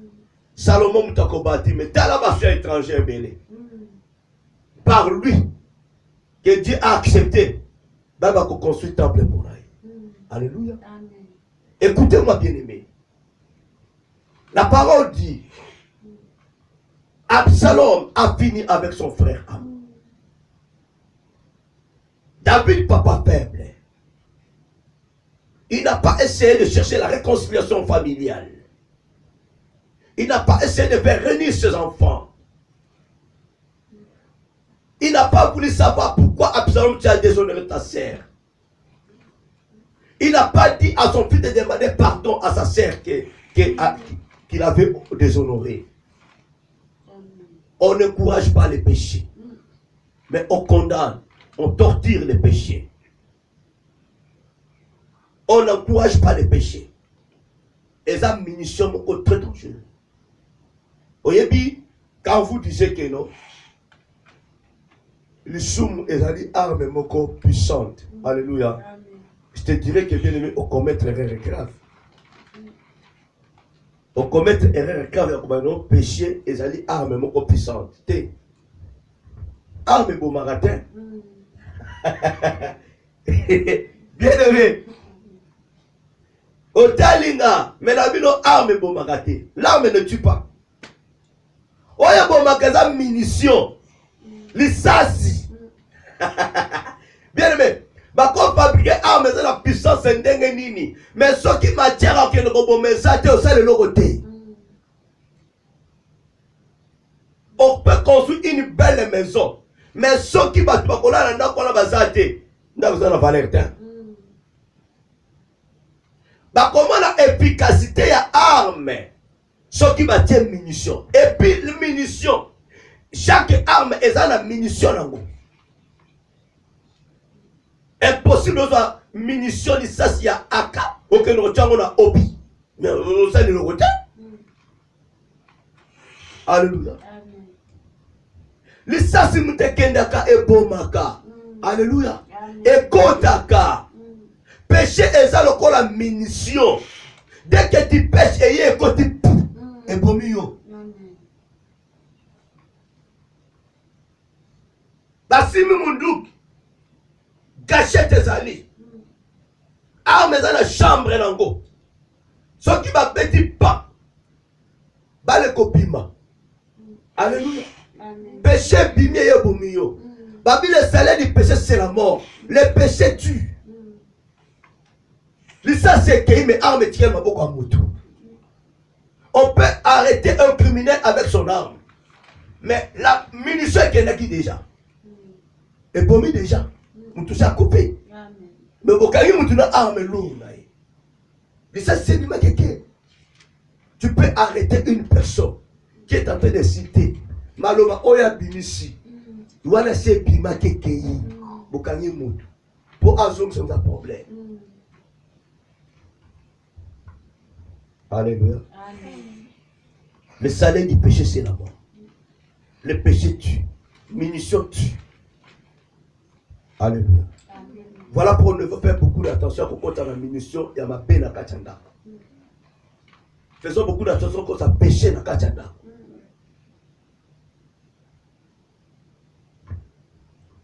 [SPEAKER 1] Salomon m'a bâti, mais t'as la mafia étrangère belé. Par lui, que Dieu a accepté, Baba ko construit temple pour Nanga. Alléluia. Écoutez-moi bien aimé. La parole dit, Absalom a fini avec son frère Amnon. David, papa faible, il n'a pas essayé de chercher la réconciliation familiale. Il n'a pas essayé de faire réunir ses enfants. Il n'a pas voulu savoir pourquoi Absalom tu as déshonoré ta sœur. Il n'a pas dit à son fils de demander pardon à sa sœur qu'il avait déshonoré. On n'encourage pas les péchés, mais on condamne, on torture les péchés. On n'encourage pas les péchés. Et ça, munition très dangereux. Oyebi, quand vous disiez que non, les soum et les armes moko puissantes. Alléluia. Je te dirais que bien aimé, on commet erreur grave. On commet erreur grave, on péché et les armes moko puissantes. Armes bon maratin. Bien aimé. Otalinga, mais la vie arme bon maratin. L'arme ne tue pas. Oya bon magasin munitions. L'issasi. Bien aimé. Bah, quand fabriquer armes, c'est la puissance nini. Mais ce qui matière à quel robot, mais ça, c'est aussi le côté. On peut construire une belle maison. Mais ce qui va pas qu'on a dans la base, n'a pas la valeur. Bah, comment l'efficacité à arme? Ce qui va dire munitions. Et puis, les munitions. Chaque arme est dans la munition. Impossible d'avoir munitions, ça, s'il y a AK. Aucun retient, on a obi. Mais on sait le retient. Alléluia. Lisa si mutekendaka et bomaka. Alléluia. Et kotaka. Péché est ça le la munition. Dès que tu pêches, et tu et bomio. Basimi Mundouk, gâchez tes alliés. Armes dans la chambre nango. Ce qui va petit pas. Bale kopima. Alléluia. Péché bimie et bomio. Babi le salaire du péché c'est la mort. Le péché tue. L'issa c'est qu'il met arme tient ma boca moto. On peut arrêter un criminel avec son arme. Mais la munition est qui déjà. Et pour moi déjà, on touche à couper. Mais au cas où on a arme lourde. Ça c'est du quelqu'un. Tu peux arrêter une personne qui est en train de citer. Maloma oya binisi. Voilà c'est bima quelqu'un. Bokani mutu. Pour azom c'est un problème. Alléluia. Le salaire du péché c'est la mort. Le péché tue. munitions tuent. Alléluia. Voilà pourquoi on ne veut faire beaucoup d'attention quand on a la munition, il y a ma peine à Kachanda. Faisons beaucoup d'attention quand ça péché à Kachanda.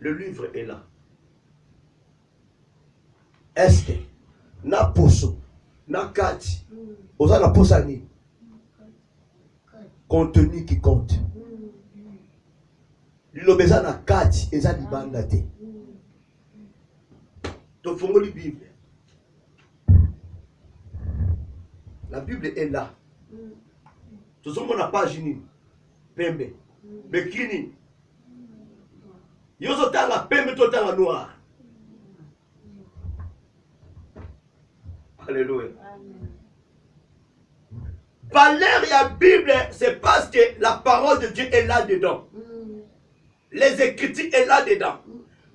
[SPEAKER 1] Le livre est là. Est-ce que na poso, na kati, osa na posani, contenu qui compte. L'obésa na kati, eza libanda te. Donc, faut la Bible. La Bible est là. Tout le monde n'a pas gini. Pembe. Mais kini. Yozo tanga pembe to tanga noir. Alléluia. Valeur et la Bible, c'est parce que la parole de Dieu est là-dedans. Les écritures est là-dedans.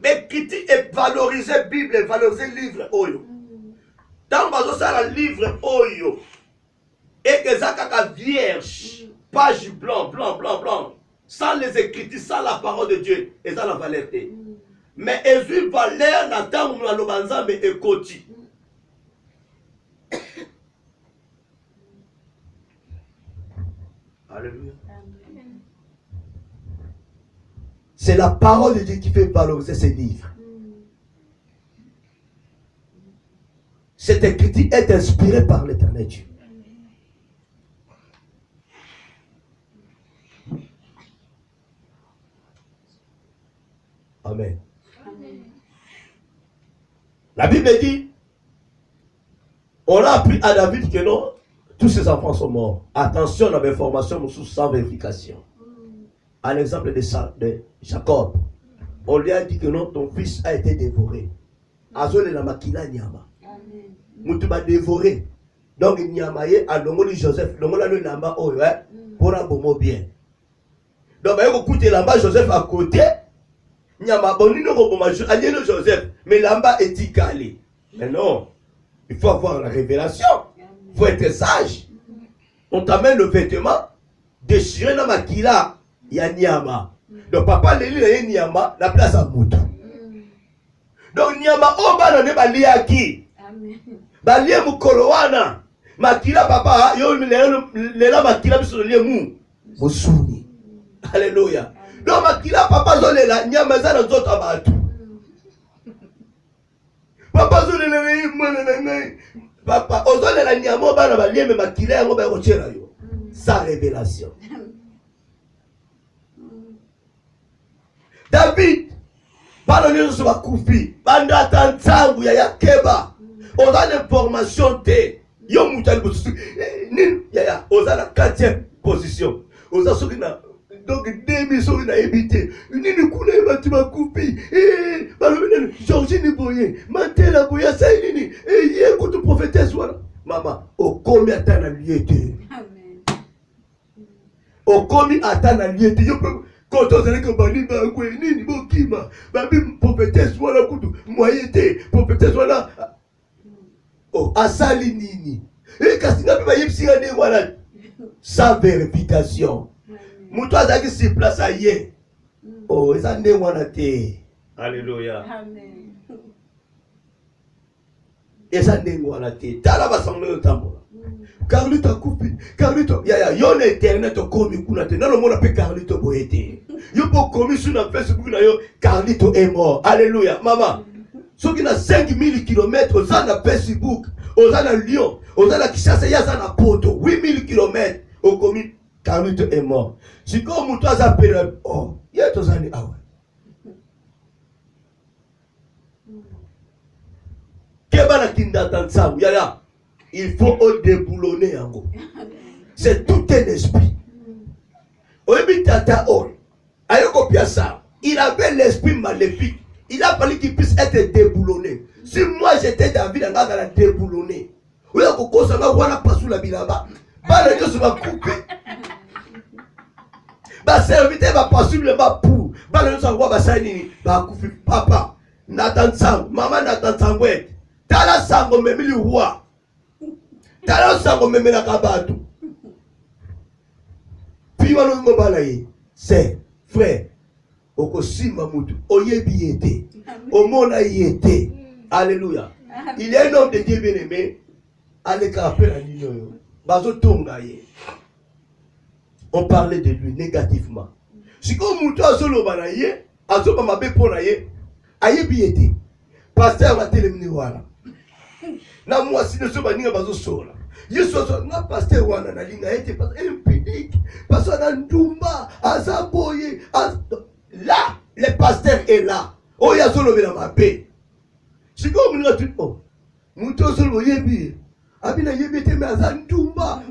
[SPEAKER 1] Mais critique est valorisé Bible, valorisé livre Oyo. Tant que ça le livre Oyo. Et que ça caca vierge, page blanc, blanc, blanc, blanc. Sans les écritures, sans la parole de Dieu. Et ça la valeur. Mais Jésus valeur n'attend pas le banza mais écoute. Alléluia. C'est la parole de Dieu qui fait valoriser ces livres. Cette écriture est inspirée par l'Éternel Dieu. Amen. La Bible dit, on a appris à David que non, tous ses enfants sont morts. Attention à l'information sans vérification. Un exemple de Jacob. On lui a dit que non, ton fils a été dévoré. Azole la makina nyama. Moutou va dévorer. Donc nyama ye a longoli Joseph. Longola le namba oyo pour un bon bien. Donc il faut écouter lamba Joseph à côté. Nyama bonino ko boma alieno Joseph. Mais lamba est égalé. Mais non, il faut avoir la révélation. Il faut être sage. On t'amène le vêtement déchiré dans makila. Il y a Nyama. Donc papa le lit Nyama la place à Moutou. Donc Nyama o ba ne ba liaki. Amen. Ba lie mukolowana. Makila papa yo le la makila biso lie mu. Musuni. Alléluia. Donc makila papa zo le la Nyama za na zoto abatu. Papa zo le le papa ozo le la Nyama ba na ba lie me makila yango ba ko chera yo. Sa révélation. David, parle sur la koufi, banda tantangu ya yakeba, oza l'information te, yo moutal bosu, nin ya oza la 4e position, oza soki na donc 2000 soki na évité, nini kuna ebati ba koufi, balobina Georgine Boye, Mantela Boye sai nini, ye kutu prophétesse wana, mama, okomi atana liete. Amen. Okomi atana liete, yo quand on a dit que Bani Nini Bokima, Babi prophétesse voilà kutu, moyété, prophétesse voilà. Oh, Asali Nini. Et Kastina Biba Yipsira de voilà. Sans vérification. Moutoua Zaki se place à yé. Oh, ça n'est pas te. Alléluia. Amen. Et ça n'est pas te. T'as va sembler le tambour. Carlito a coupé. Carlito, yon internet komi kuna te. Non, le monde appelle Carlito boyete. Yo po komi sur na Facebook na yo Carlito est mort. Alléluia. Maman. Ceux qui na 5000 km aux na Facebook, aux na Lyon, aux na Kinshasa, ya za na Poto, 8000 km au komi Carlito est mort. Si comme muto azapela oh, ya to zani awa. Keba na kinda tansamu ya. Il faut déboulonner en gros. C'est tout un esprit. Il avait l'esprit maléfique. Il a fallu qu'il puisse être déboulonné. Si moi j'étais David, on va déboulonner. Oui, on va pas sous la bilaba. Pas le Dieu se va couper. Ma serviteur va pas suivre le bas pour. Pas le Dieu se va passer. Va couper. Papa, Nathan Sang, maman Nathan Sangouet. Tala Sango me le roi. Tala Sango me la kabatu. Puis on va c'est frère. Okosima mutu. Oyebi yete. Omona yete. Alléluia. Il est un homme de Dieu bien-aimé. Allez, la nino. Bazo tonga ye. On parlait de lui négativement. Si comme mutu azolo banaye, azoba mabe pona ye, ayebi yete. Pasteur va téléminer wala. Na moi si ne so baninga bazo sola. Yesu so na pasteur wana na linga ete pasteur impédique. Pasteur na ndumba azaboye. Là, le pasteur est là. Oh yazolo bela mabe. Si comme nous tout bon. Mutu azolo yebi. Abina yebi te me azandumba.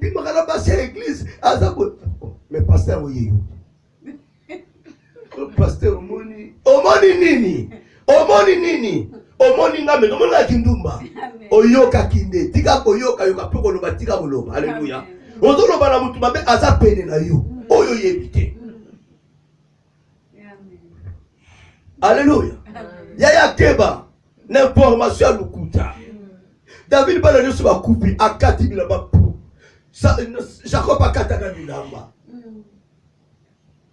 [SPEAKER 1] Bimagala basi l'église azaboye. Mais pasteur oyeyo. Pasteur omoni nini? Omoni nini? Omoni ngame, omoni la kindumba. Oyoka kinde, tika koyoka yoka poko loba tika koloba. Alléluia. Ozolo bana mutu mabe aza pene na yo. Oyo yebite. Alléluia. Yaya keba n'information à lukuta. David bana nyoso ba kupi akati bilamba. Jacob akata na bilamba.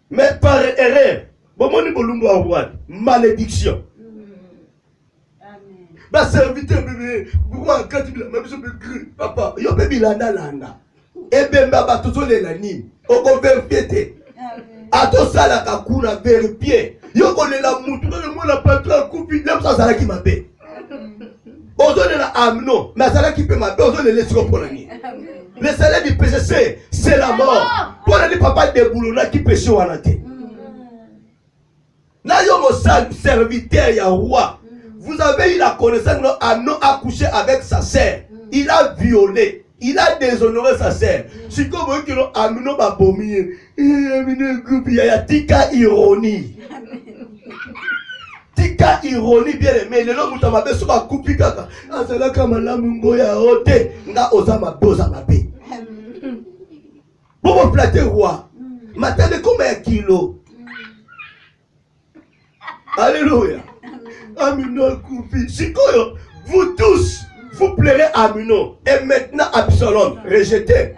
[SPEAKER 1] Mais par erreur, bomoni bolumbu awad, malédiction. Ba serviteur bébé, pourquoi quand il même je me papa, yo bébé landa. Et bemba ba tozole la nini. Oko vérifier. Ato sala ka kuna vérifier. Yo kolela mutu le mona patron coupi nem ça sala ki mabe. Ozone la amno, mais sala ki pe mabe, ozone laisser pour la nini. Le salaire du péché c'est la mort. Pour les papa de boulona qui péché wana te. Na yo mo serviteur ya roi. Vous avez eu la connaissance que Amnon a couché avec sa sœur. Il a violé. Il a déshonoré sa sœur. Si comme vous dites Amnon va vomir. Il y a tika ironie. Tika ironie bien aimé. Le nom m'a fait sur ma coupe kaka. Ah c'est là comme la mungo ya roté. Nga osama boza mabe. Pour me flatter roi. Maintenant combien de kilos? Alléluia. Amnon coupi. Sikoyo, vous tous, vous plairez à Amnon. Et maintenant, Absalom, rejeté.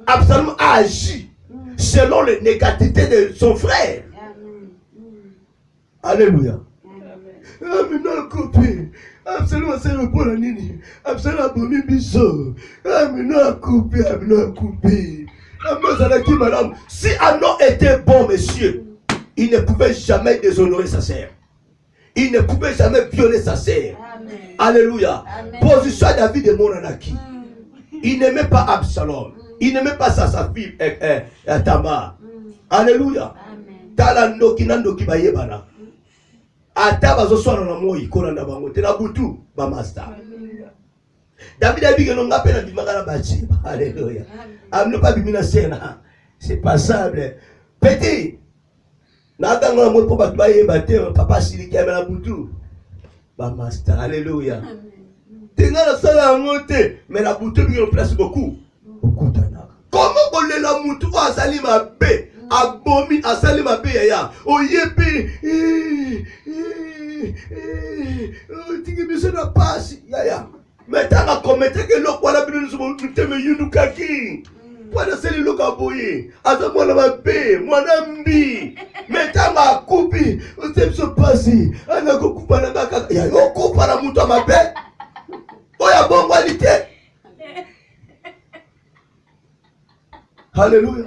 [SPEAKER 1] Absalom a agi selon les négativités de son frère. Alléluia. Amnon coupi. Absalom c'est le bon nini. Absalom a bomi biso. Amnon coupi. Amnon coupi. Madame, si Amnon était bon, monsieur, il ne pouvait jamais déshonorer sa sœur. Il ne pouvait jamais violer sa sœur. Alléluia. Position à David de Monanaki. Il n'aimait pas Absalom. Il n'aimait pas sa fille Tamar. Alléluia. Talando kinando kibayebana. Ata bazoswana na moi kolanda bango te na butu ba master. David a dit que non appelle di magala bachi. Alléluia. Amno pas bimina sena. C'est passable. Petit. Natanga mo pour batwaye baté papa siliki na butu. Ba master. Alléluia. Tenga la sala ngote mais la butu bi on place beaucoup. Beaucoup tana. Comment boler la mutu o asali mabe? Abomi asali mabe ya. Oyepe. Tiki biso na passe. Ya. Maintenant, commettre que l'eau, voilà, nous te me yunukaki. Voilà, c'est le look à bouillir. Attends, moi, la paix, moi, l'ambi. Maintenant, ma coupi, on s'est se passer. On a coupé la caca. Il y a un coupe à la mouton à ma paix. Oh, il y a bonne qualité. Alléluia.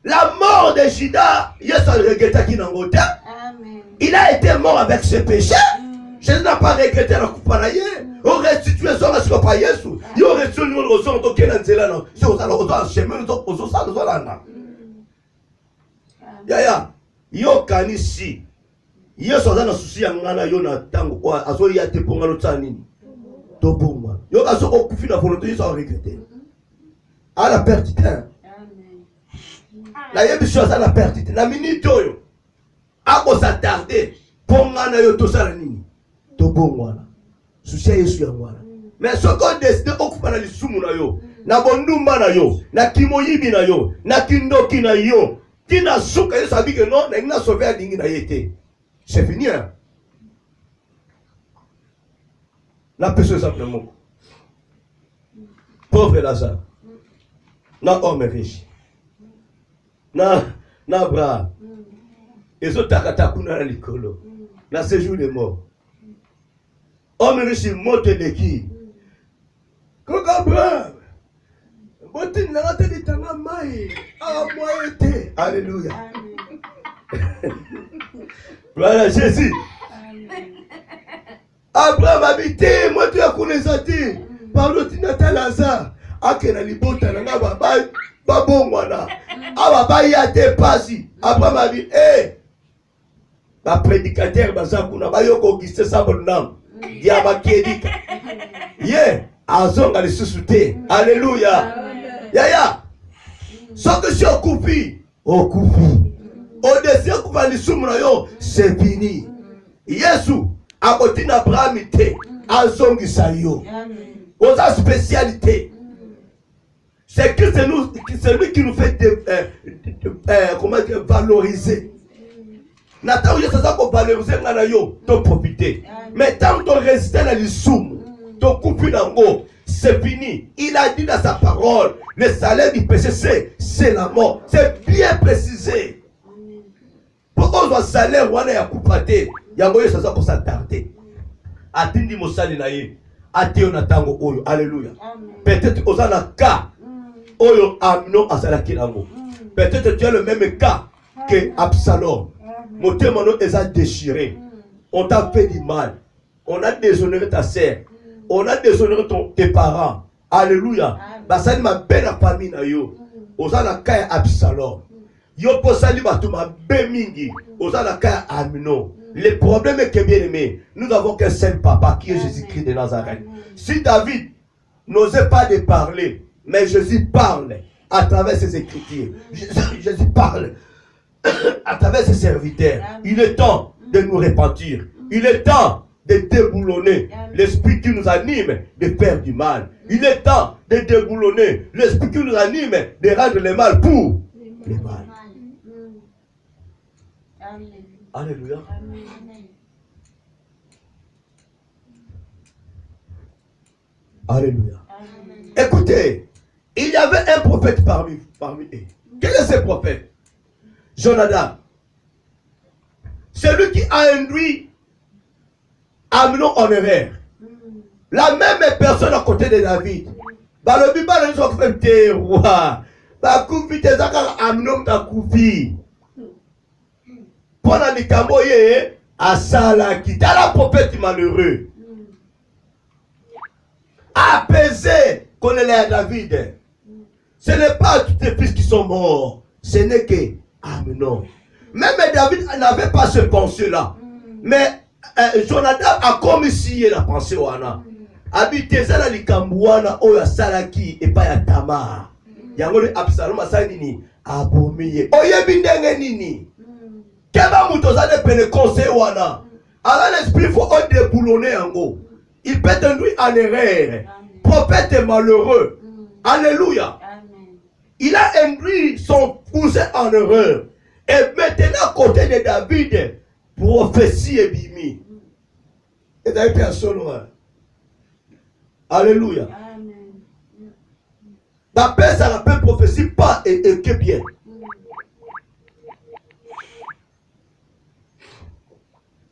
[SPEAKER 1] La mort de Judas, il y a ça le regretté qui n'a pas été. Il a été mort avec ses péchés. Jésus n'a pas regretté la coupe à l'aïe. Il a restitué son respect par Jésus. Il a restitué le son de Kenan. C'est aux allons aux chemins, aux salles de Zolanda. Yaya, yo kanisi. Yo soza na souci ya ngana yo na tango kwa aso ya te ponga lo tsanini. To ponga. Yo aso ko kufi na volonté yo sa regretter. À la perte de temps. La yebi chose à la perte de temps. Na minute yo. Ako s'attarder. Ponga na yo to sala nini. To ponga. Souci ya Yesu ya ngwana. Mais ce qu'on décide okupa na lisumu na yo, na bondumba na yo, na kimoyibi na yo, na kindoki na yo. Tina souka yo sabi que non, na ina sauver a dingi na yete. C'est fini hein. La personne simplement. Pauvre Lazare. Na homme riche. na Abraham. Ils ont takatakuna na likolo. Na séjour de mort. Homme riche monte de qui? Quand Abraham. Botin na ngata litanga mai. Ah moi été. Alléluia. Voilà Jésus. Abraham habité, moi tu as connaissati. Par l'autre Lazare. Akena libota na ngaba babongwana. Aba ba ya te pasi. Abraham a dit ba prédicateur bazakuna ba yoko Auguste Sabonam. Diaba kedika. Yeah, azonga le susute. Alléluia. Yaya. Soki si okupi. Au désir kuva lisumuna yo, c'est fini. Yesu akotina Abraham te azongi sayo. Osa spécialité. C'est que c'est lui qui nous fait comment dire, valoriser. Nathan, il ça qu'on valoriser nganayo, to profiter. Mais tant qu'on reste dans l'isum, to couper nango, c'est fini. Il a dit dans sa parole, le salaire du péché c'est la mort. C'est bien précisé. Pourquoi on doit salaire wana ya kupate? Yango yo ça pour s'attarder. Atindi mosali na ye. Ateo na tango oyo. Alléluia. Peut-être osana ka oyo Amnon asalaki nango. Peut-être tu as le même cas que Absalom. Mon témoignage est déchiré. On t'a fait du mal. On a déshonoré ta sœur. On a déshonoré tes parents. Alléluia. Basali ma belle famille na yo. Osana ka Absalom. Yo posali batuma bemingi. Osana ka Amnon. Le problème est que, bien aimé, nous n'avons qu'un seul papa qui est Jésus-Christ de Nazareth. Si David n'osait pas de parler, mais Jésus parle à travers ses écritures. Jésus parle à travers ses serviteurs. Il est temps de nous repentir. Il est temps de déboulonner l'esprit qui nous anime de faire du mal. Il est temps de déboulonner l'esprit qui nous anime de rendre le mal pour le mal. Alléluia. Alléluia. Écoutez, il y avait un prophète parmi eux. Quel est ce prophète? Jonadab. Celui qui a induit Amnon en erreur. La même personne à côté de David. Le Bible nous a fait des rois. Amnon t'a coupé. Pendant les Camboyés, à Salaki, t'as la prophète malheureux. Apaisé, connaît les David. Ce n'est pas tous tes fils qui sont morts. Ce n'est que Amnon. Même David n'avait pas ce pensée-là. Mais Jonadab a comme si la pensée wana. Habité ça dans les Cambouana, oya Salaki et pas ya Tamar. Yango Absalom asanini abomiye. Oye bindenge nini. Keba mutoza de pene conseil wana. Alors l'esprit faut déboulonner en gros. Il peut induire en erreur. Prophète est malheureux. Alléluia. Il a induit son cousin en erreur. Et maintenant, à côté de David, prophétie est bimi. Et d'ailleurs, personne. Alléluia. La paix, ça rappelle prophétie, pas et que bien.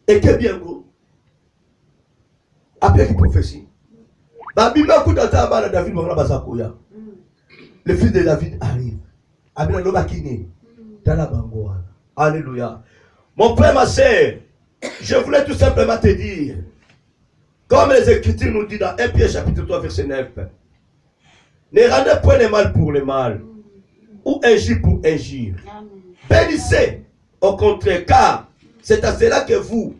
[SPEAKER 1] Et que bien, gros. Après qui prophétie. Le fils de David arrive. Alléluia. Mon frère, ma soeur, je voulais tout simplement te dire, comme les Écritures nous disent dans 1 Pierre chapitre 3 verset 9, ne rendez point le mal pour le mal, ou injure pour injure. Bénissez, au contraire, car c'est à cela que vous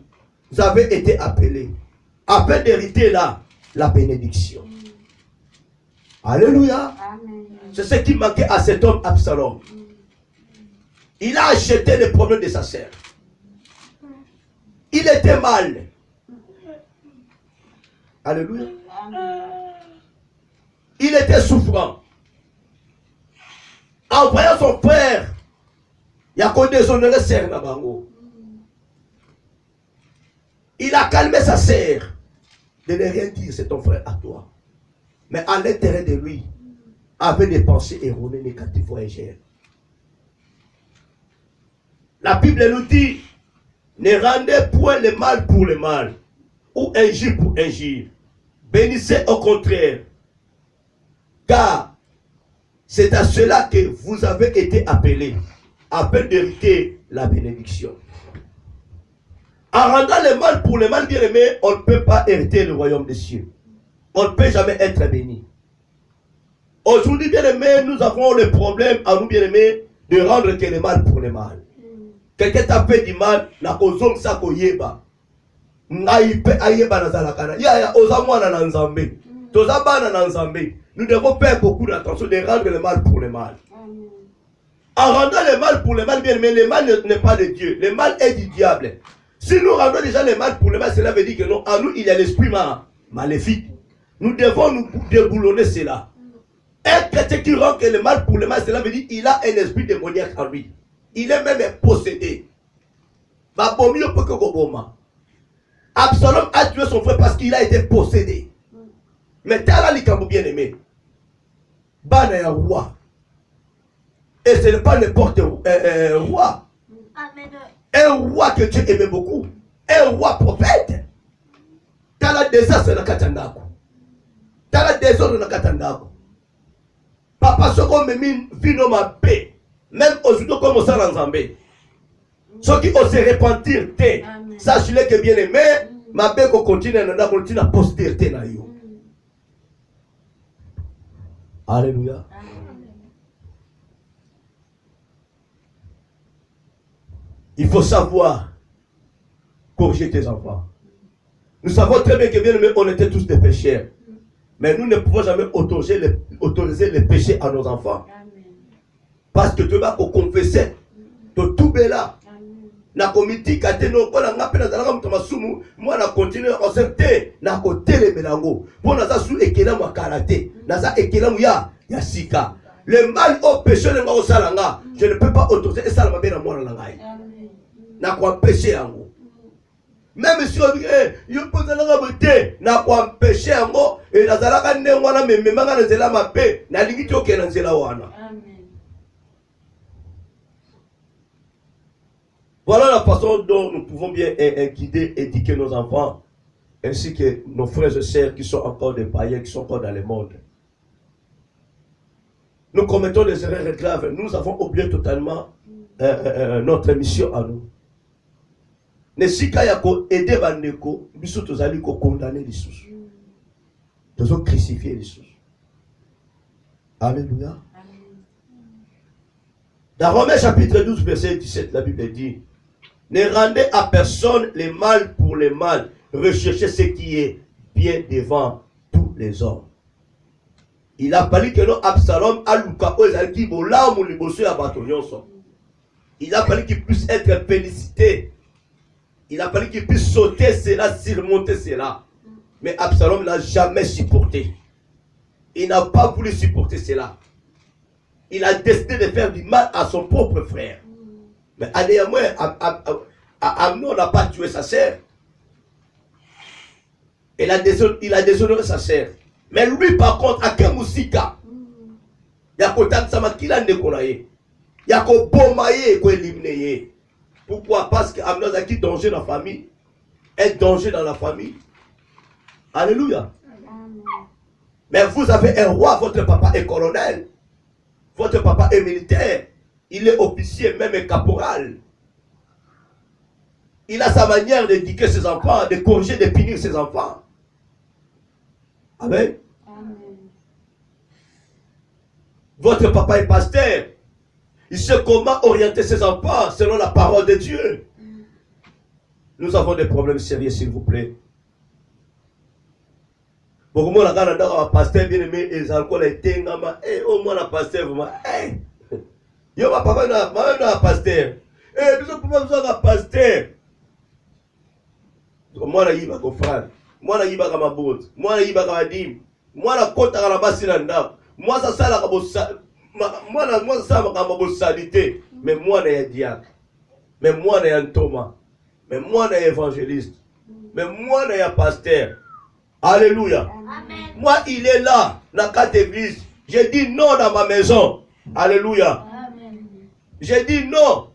[SPEAKER 1] avez été appelés, afin d'hériter la bénédiction. Alléluia. C'est ce qui manquait à cet homme Absalom. Il a acheté les problèmes de sa sœur. Il était mal. Alléluia. Il était souffrant. En voyant son frère, il a condéshonoré sa sœur Nabango. Il a calmé sa sœur de ne rien dire, c'est ton frère à toi. Mais à l'intérieur de lui, avait des pensées erronées, négatives, voyagères. La Bible nous dit, ne rendez point le mal pour le mal, ou injure pour injure. Bénissez au contraire, car c'est à cela que vous avez été appelés, afin d'hériter la bénédiction. En rendant le mal pour le mal, bien aimé, on ne peut pas hériter le royaume des cieux. On ne peut jamais être béni. Aujourd'hui, bien aimé, nous avons le problème, à nous, bien aimé, de rendre que le mal pour le mal. Quelqu'un t'a fait du mal, na kozong sa koyeba. Ngaipe ayeba na zalakana. Ya ozamwana na nzambe. Tozabana na nzambe. Nous devons faire beaucoup d'attention de rendre le mal pour le mal. En rendant le mal pour le mal, bien aimé, le mal n'est pas de Dieu. Le mal est du diable. Si nous rendons déjà le mal pour le mal, cela veut dire que non, en nous, il y a l'esprit maléfique. Nous devons nous déboulonner cela. Un chrétien qui rend que le mal pour le mal, cela veut dire qu'il a un esprit démoniaque en lui. Il est même possédé. Absalom a tué son frère parce qu'il a été possédé. Mais Tala Likambo bien aimé. Bana ya roi. Et ce n'est pas n'importe roi. Un roi que Dieu aimait beaucoup. Un roi prophète. Tala désastre na katandako. Tala désordre na katandako. Papa soko memi vino ma paix. Même aujourd'hui comme on s'en ensemble. Ceux qui osent se repentir, sachez-le que bien aimé, ma paix continue à postérité na yo. Alléluia. Il faut savoir corriger tes enfants. Nous savons très bien que bien aimé, on était tous des pécheurs. Mais nous ne pouvons jamais autoriser les péchés à nos enfants. Parce que tu vas confesser. Tu tout là. Na komiti kate no kola ngape na zalaka mutama sumu moi na continuer en certé na côté les melango pour na za sou ekela mo karaté na za ekela mo ya sika le mal au péché le ngo salanga je ne peux pas autoriser ça la mabe na moi na ngai na kwa péché yango même si on dit yo pozalanga boté na kwa péché yango et na zalaka ndengo na memanga na zela mabe na lingi to ke na zela wana. Voilà la façon dont nous pouvons bien guider, éduquer nos enfants, ainsi que nos frères et sœurs qui sont encore des païens, qui sont encore dans le monde. Nous commettons des erreurs graves. Nous avons oublié totalement notre mission à nous. Ne sika yako aider bandeko, biso tozali ko condamner les sous. Tozo crucifier les sous. Alléluia. Dans Romains chapitre 12 verset 17, la Bible dit: ne rendez à personne le mal pour le mal. Recherchez ce qui est bien devant tous les hommes. Il a fallu que non Absalom a Luka Ozalki Bola Moulibosso à Batonyonso. Il a fallu qu'il puisse être félicité. Il a fallu qu'il puisse sauter cela, surmonter cela. Mais Absalom n'a jamais supporté. Il n'a pas voulu supporter cela. Il a décidé de faire du mal à son propre frère. Mais Amnon n'a pas tué sa sœur. Il a déshonoré sa sœur. Mais lui, par contre, à Kemusika, il y a Kotan Samakila Nekonaye. Il y a Kobomaye, Koélimneye. Pourquoi? Parce qu'Amnon a qui danger dans la famille. Un danger dans la famille. Alléluia. Mais vous avez un roi, votre papa est colonel. Votre papa est militaire. Il est officier, même caporal. Il a sa manière d'éduquer ses enfants, de corriger, de punir ses enfants. Amen. Amen. Votre papa est pasteur. Il sait comment orienter ses enfants selon la parole de Dieu. Nous avons des problèmes sérieux, s'il vous plaît. Beaucoup de gens ont un pasteur bien aimé, et ils ont été au moins un pasteur. Yo, ma papa n'a un pasteur. Eh, nous avons un pasteur. Moi, je suis un frère. Moi, je suis un bout. Moi, je suis un dim. Moi, je suis un basilanda. Moi, ça sert à ma salité. Mais moi, je suis un diacre. Mais moi, je suis un Thomas. Mais moi, je suis un évangéliste. Mais moi, je suis un pasteur. Alléluia. Amen. Moi, il est là, dans 4 églises. J'ai dit non dans ma maison. Alléluia. Amen. J'ai dit non.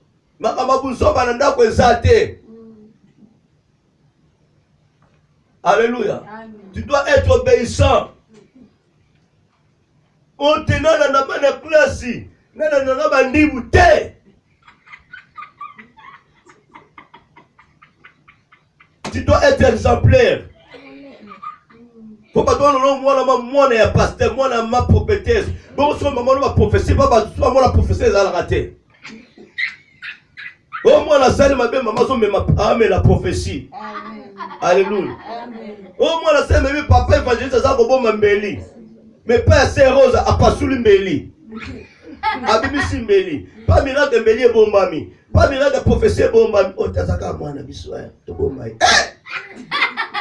[SPEAKER 1] Alléluia. Tu dois être obéissant. On te donne dans la classe. Tu dois être exemplaire. Faut pas donner moi na pasteur, moi na ma prophétesse. Bon so maman ma prophétie, pas moi la prophétie elle a raté. Oh moi la salle ma belle maman so mais la prophétie. Alléluia. Oh moi la salle mais papa évangéliste ça ko bon mbeli. Mais pas c'est rose a pas sous mbeli. Abibisi mbeli. Pas miracle mbeli e bon mami. Pas miracle prophétie e bon mami. Oh tazaka moi na biso to bon mai.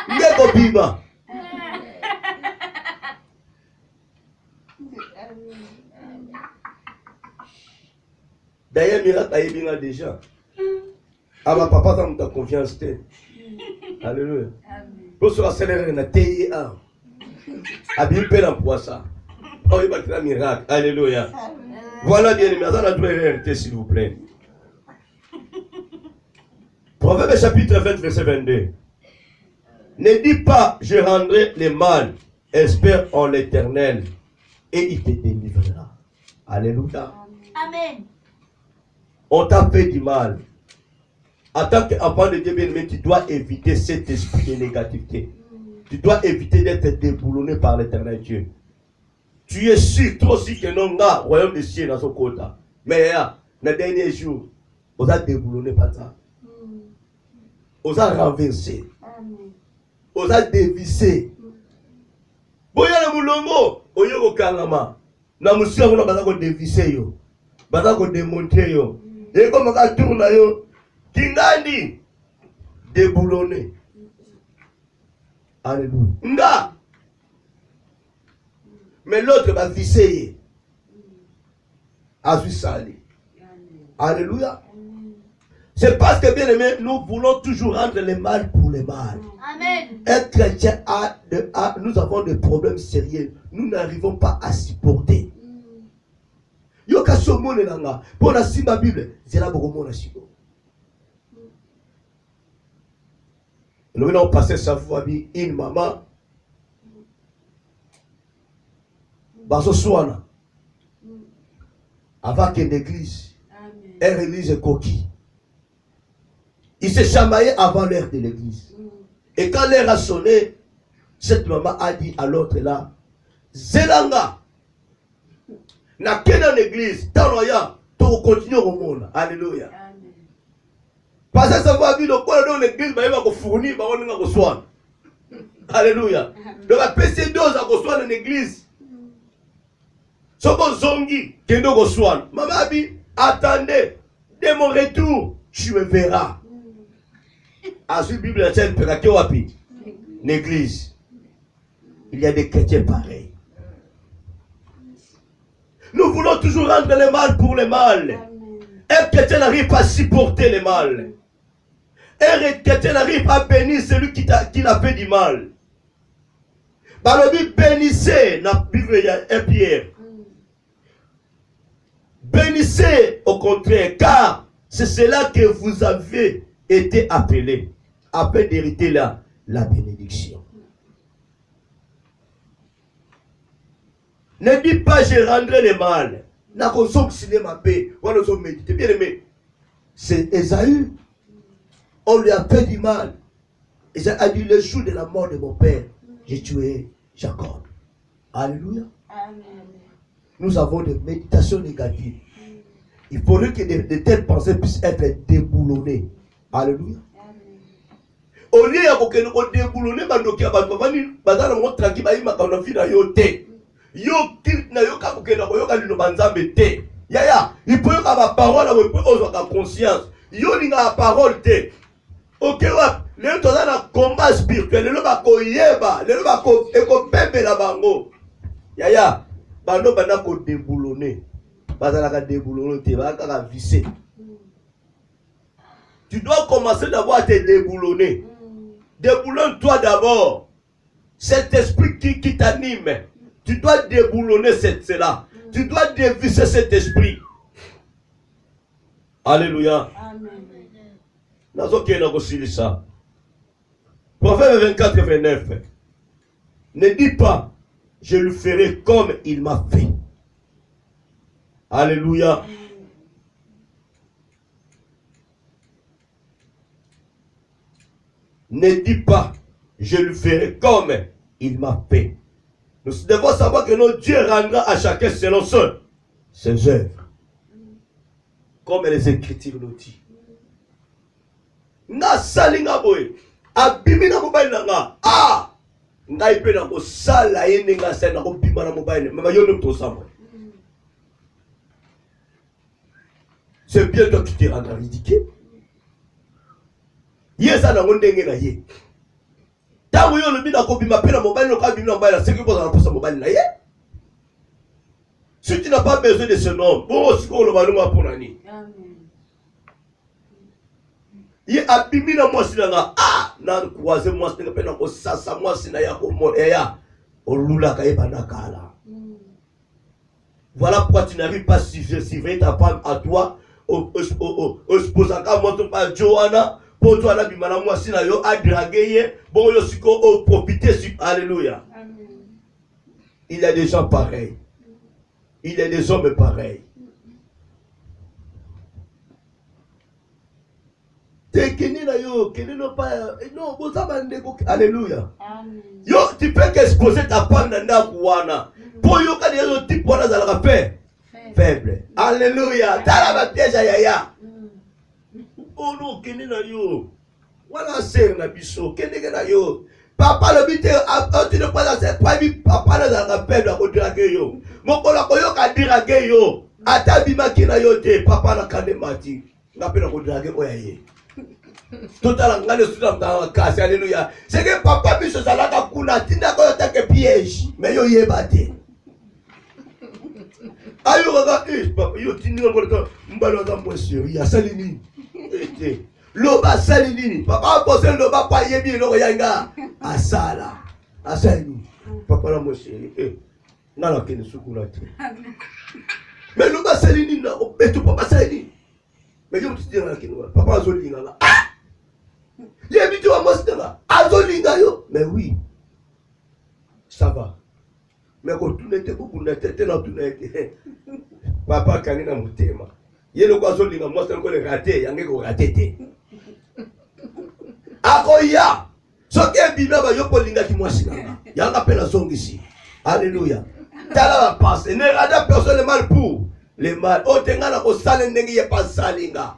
[SPEAKER 1] Ngeko biba. D'ailleurs, miracle a été déjà. Ah, ma papa, dans ta confiance. Alléluia. Pour ce accélérer, on a TIA. A bien fait l'emploi ça. Oh, il va faire un miracle. Alléluia. Voilà, bien aimé. Attends, on a RT, s'il vous plaît. Proverbe chapitre 20, verset 22. Ne dis pas, je rendrai les mal. Espère en l'Éternel. Et il te délivrera. Alléluia.
[SPEAKER 2] Amen.
[SPEAKER 1] On t'a fait du mal. En tant qu'enfant de Dieu bien-aimé, tu dois éviter cet esprit de négativité. Tu dois éviter d'être déboulonné par l'Éternel Dieu. Tu es sûr, toi aussi, que non, là, royaume des cieux dans son côté. Mais là, le dernier jour, on a déboulonné par ça. On a renversé. On a dévissé. Boya le moulongo, oyo kalama. Na monsieur on a dévissé yo. Baza ko démontrer yo. Et comme on tourne yo, kingandi déboulonné. Alléluia. Nga. Mais l'autre va visser. Azu sali. Alléluia. C'est parce que bien aimé, nous voulons toujours rendre le mal pour le mal.
[SPEAKER 2] Amen.
[SPEAKER 1] Un chrétien nous avons des problèmes sérieux. Nous n'arrivons pas à supporter. Yoka somone nanga. Pour la simba Bible, c'est là beaucoup mon asiko. Nous avons passé sa fois une maman. Baso soana. Avant qu'une église. Elle église coquille. Il s'est chamaillé avant l'heure de l'église. Et quand l'heure a sonné, cette maman a dit à l'autre là, Zelanga, n'a qu'une église, dans l'oya, tu continues au monde. Alléluia. Parce que ça va dire, le quoi dans l'église, il va fournir, il va soigner. Alléluia. Donc la PC 2 a soigner une église. Ce qu'on zongi, qui nous soigne. Maman a dit, attendez, dès mon retour, tu me verras. À cette Bible, l'église. Il y a des chrétiens pareils. Nous voulons toujours rendre le mal pour le mal. Un chrétien n'arrive pas à supporter le mal. Un chrétien n'arrive pas à bénir celui qui l'a fait du mal. Dans le but, bénissez, dans la Bible, il y a un Pierre. Bénissez au contraire, car c'est cela que vous avez été appelés, afin d'hériter la bénédiction. Ne dis pas je rendrai le mal. N'a qu'on s'en cinéma paix. On nous a médité. Bien aimé. C'est Esaü. On lui a fait du mal. Esaü a dit le jour de la mort de mon père, j'ai tué Jacob. Alléluia. Amen. Nous avons des méditations négatives. Il faudrait que de telles pensées puissent être déboulonnées. Alléluia. Au lieu de déboulonner, Yaya, il peut y avoir la parole, il peut y avoir la conscience. Il y a la parole. Ok, les gens ont un combat spirituel. Les gens ont la bango. Yaya, bando bana ko déboulonner. Bazalaka déboulonner, tu vas visser. Tu dois commencer d'abord à te déboulonner. Déboulonne-toi d'abord. Cet esprit qui t'anime. Tu dois déboulonner cela. Tu dois dévisser cet esprit. Alléluia.
[SPEAKER 2] Amen.
[SPEAKER 1] Proverbe 24, 29. Ne dis pas, je lui ferai comme il m'a fait. Alléluia. Ne dis pas, je lui ferai comme il m'a fait. Nous devons savoir que notre Dieu rendra à chacun selon ses œuvres. Comme les Écritures nous disent. Na salinga boy. Abimi na mobile nanga. Ah! Ngai pe na ko sala yene nga sa na ko bima na mobile. Mama yo ne to sama. C'est bien toi qui te rends ridicule. Yesa na ngondenge na ye. Tango yo le bina ko bima pe na mobile no ka bima na mobile, c'est que vous en posa mobile na ye. Si tu n'as pas besoin de ce nom, bon, c'est quoi le balou pour l'année? Il a bimi na moi sinanga. Ah! Na croiser moi sinanga pe na ko sasa moi sina ya ko mo eya. Olula ka ebana kala. Voilà pourquoi tu n'arrives pas à suivre ta femme à toi. Au sposaka moi ton pas Johanna. Pour toi la bimana moi sina yo a draguer. Bon yo siko profiter sur. Alléluia. Il y a des gens pareils. Il y a des hommes pareils. Alléluia. Yo, tu peux qu'exposer ta femme dans la kouana. Pour yo, quand il y a un type pour la faible. Alléluia. T'as la piège à yaya. Oh non, kenina yo. Voilà, c'est un biseau. Kenina yo. Papa le bité, tu ne peux pas faire papa la faible à draguer yo. Mon collègue yo ka draguer yo. Ata bima kina yo te, papa na kande mati. Na pe na ko draguer oyaye. Total ngane suta mtanga kasi. Alléluia. C'est que papa biso salaka kuna tinda ko take piège. Mais yo yebate. Ayo ga papa yo tinga ko to mbalo za monsieur ya salini. Loba salini. Papa posé loba pa yebi no yanga. Asala. Asali. Papa la monsieur ngala kene sukula te. Mais loba salini na obeto papa salini. Mais yo tu dira kene papa zolinga la. Il habite à Mostela. Azolinga yo. Mais oui. Ça va. Mais quand tout n'était pas pour n'être dans tout n'était. Papa kanina mutema. Yelo kwa zolinga Mostela ko le raté, yange ko raté. Akoya. Soki bibia ba yo polinga ki mwasina. Yanga pela zongisi. Alléluia. Tala va passer. Ne regarde personne le mal pour le mal. O tenga na ko sale ndenge ye pas salinga.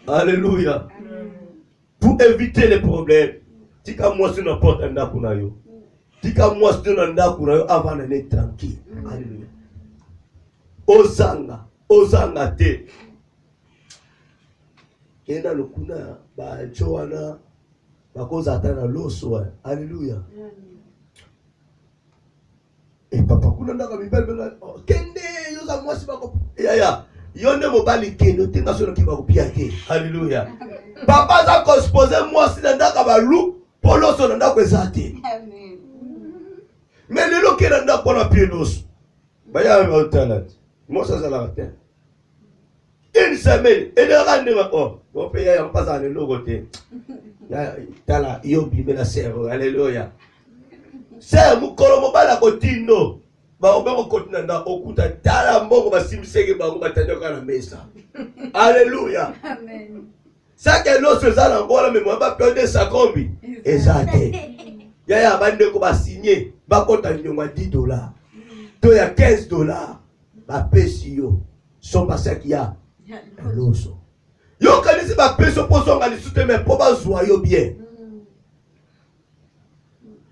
[SPEAKER 1] Alléluia. Pour éviter les problèmes, tika moi sur la porte anda kunayo. Tika moi sur anda kunayo avant d'être tranquille. Alléluia. Ozanga te. Kenda lokuna ba Johanna ba koza atana loso. Alléluia. Et papa kuna ndaka bibel kende yoza moi si ba ko ya. Yonde mobali kendo tenga solo ki ba kopiate. Alléluia. Papa za ko exposer moi si ndaka ba lu polo so ndaka ezate. Amen. Mais le lo kenda ndaka na pielos. Baya ba talent. Moi ça la raté. Une semaine et le rendez-vous on paye en passant le logo te. Ya tala yo bibe la serre. Alléluia. C'est mu kolo mobala ko tindo. Ba obeko kotina nda okuta tala mbongo basimiseke bango batandoka na mesa. Alléluia. Amen. Ça que nous faisons encore mais moi ba perdre sa combi. Exact. Ya bande ko ba signer ba kota nyonga $10. To ya $15. Ba pesi yo. Son basa ki ya. Loso. Yo kanisi ba pesi po songa ni sute mais po ba zwa yo bien.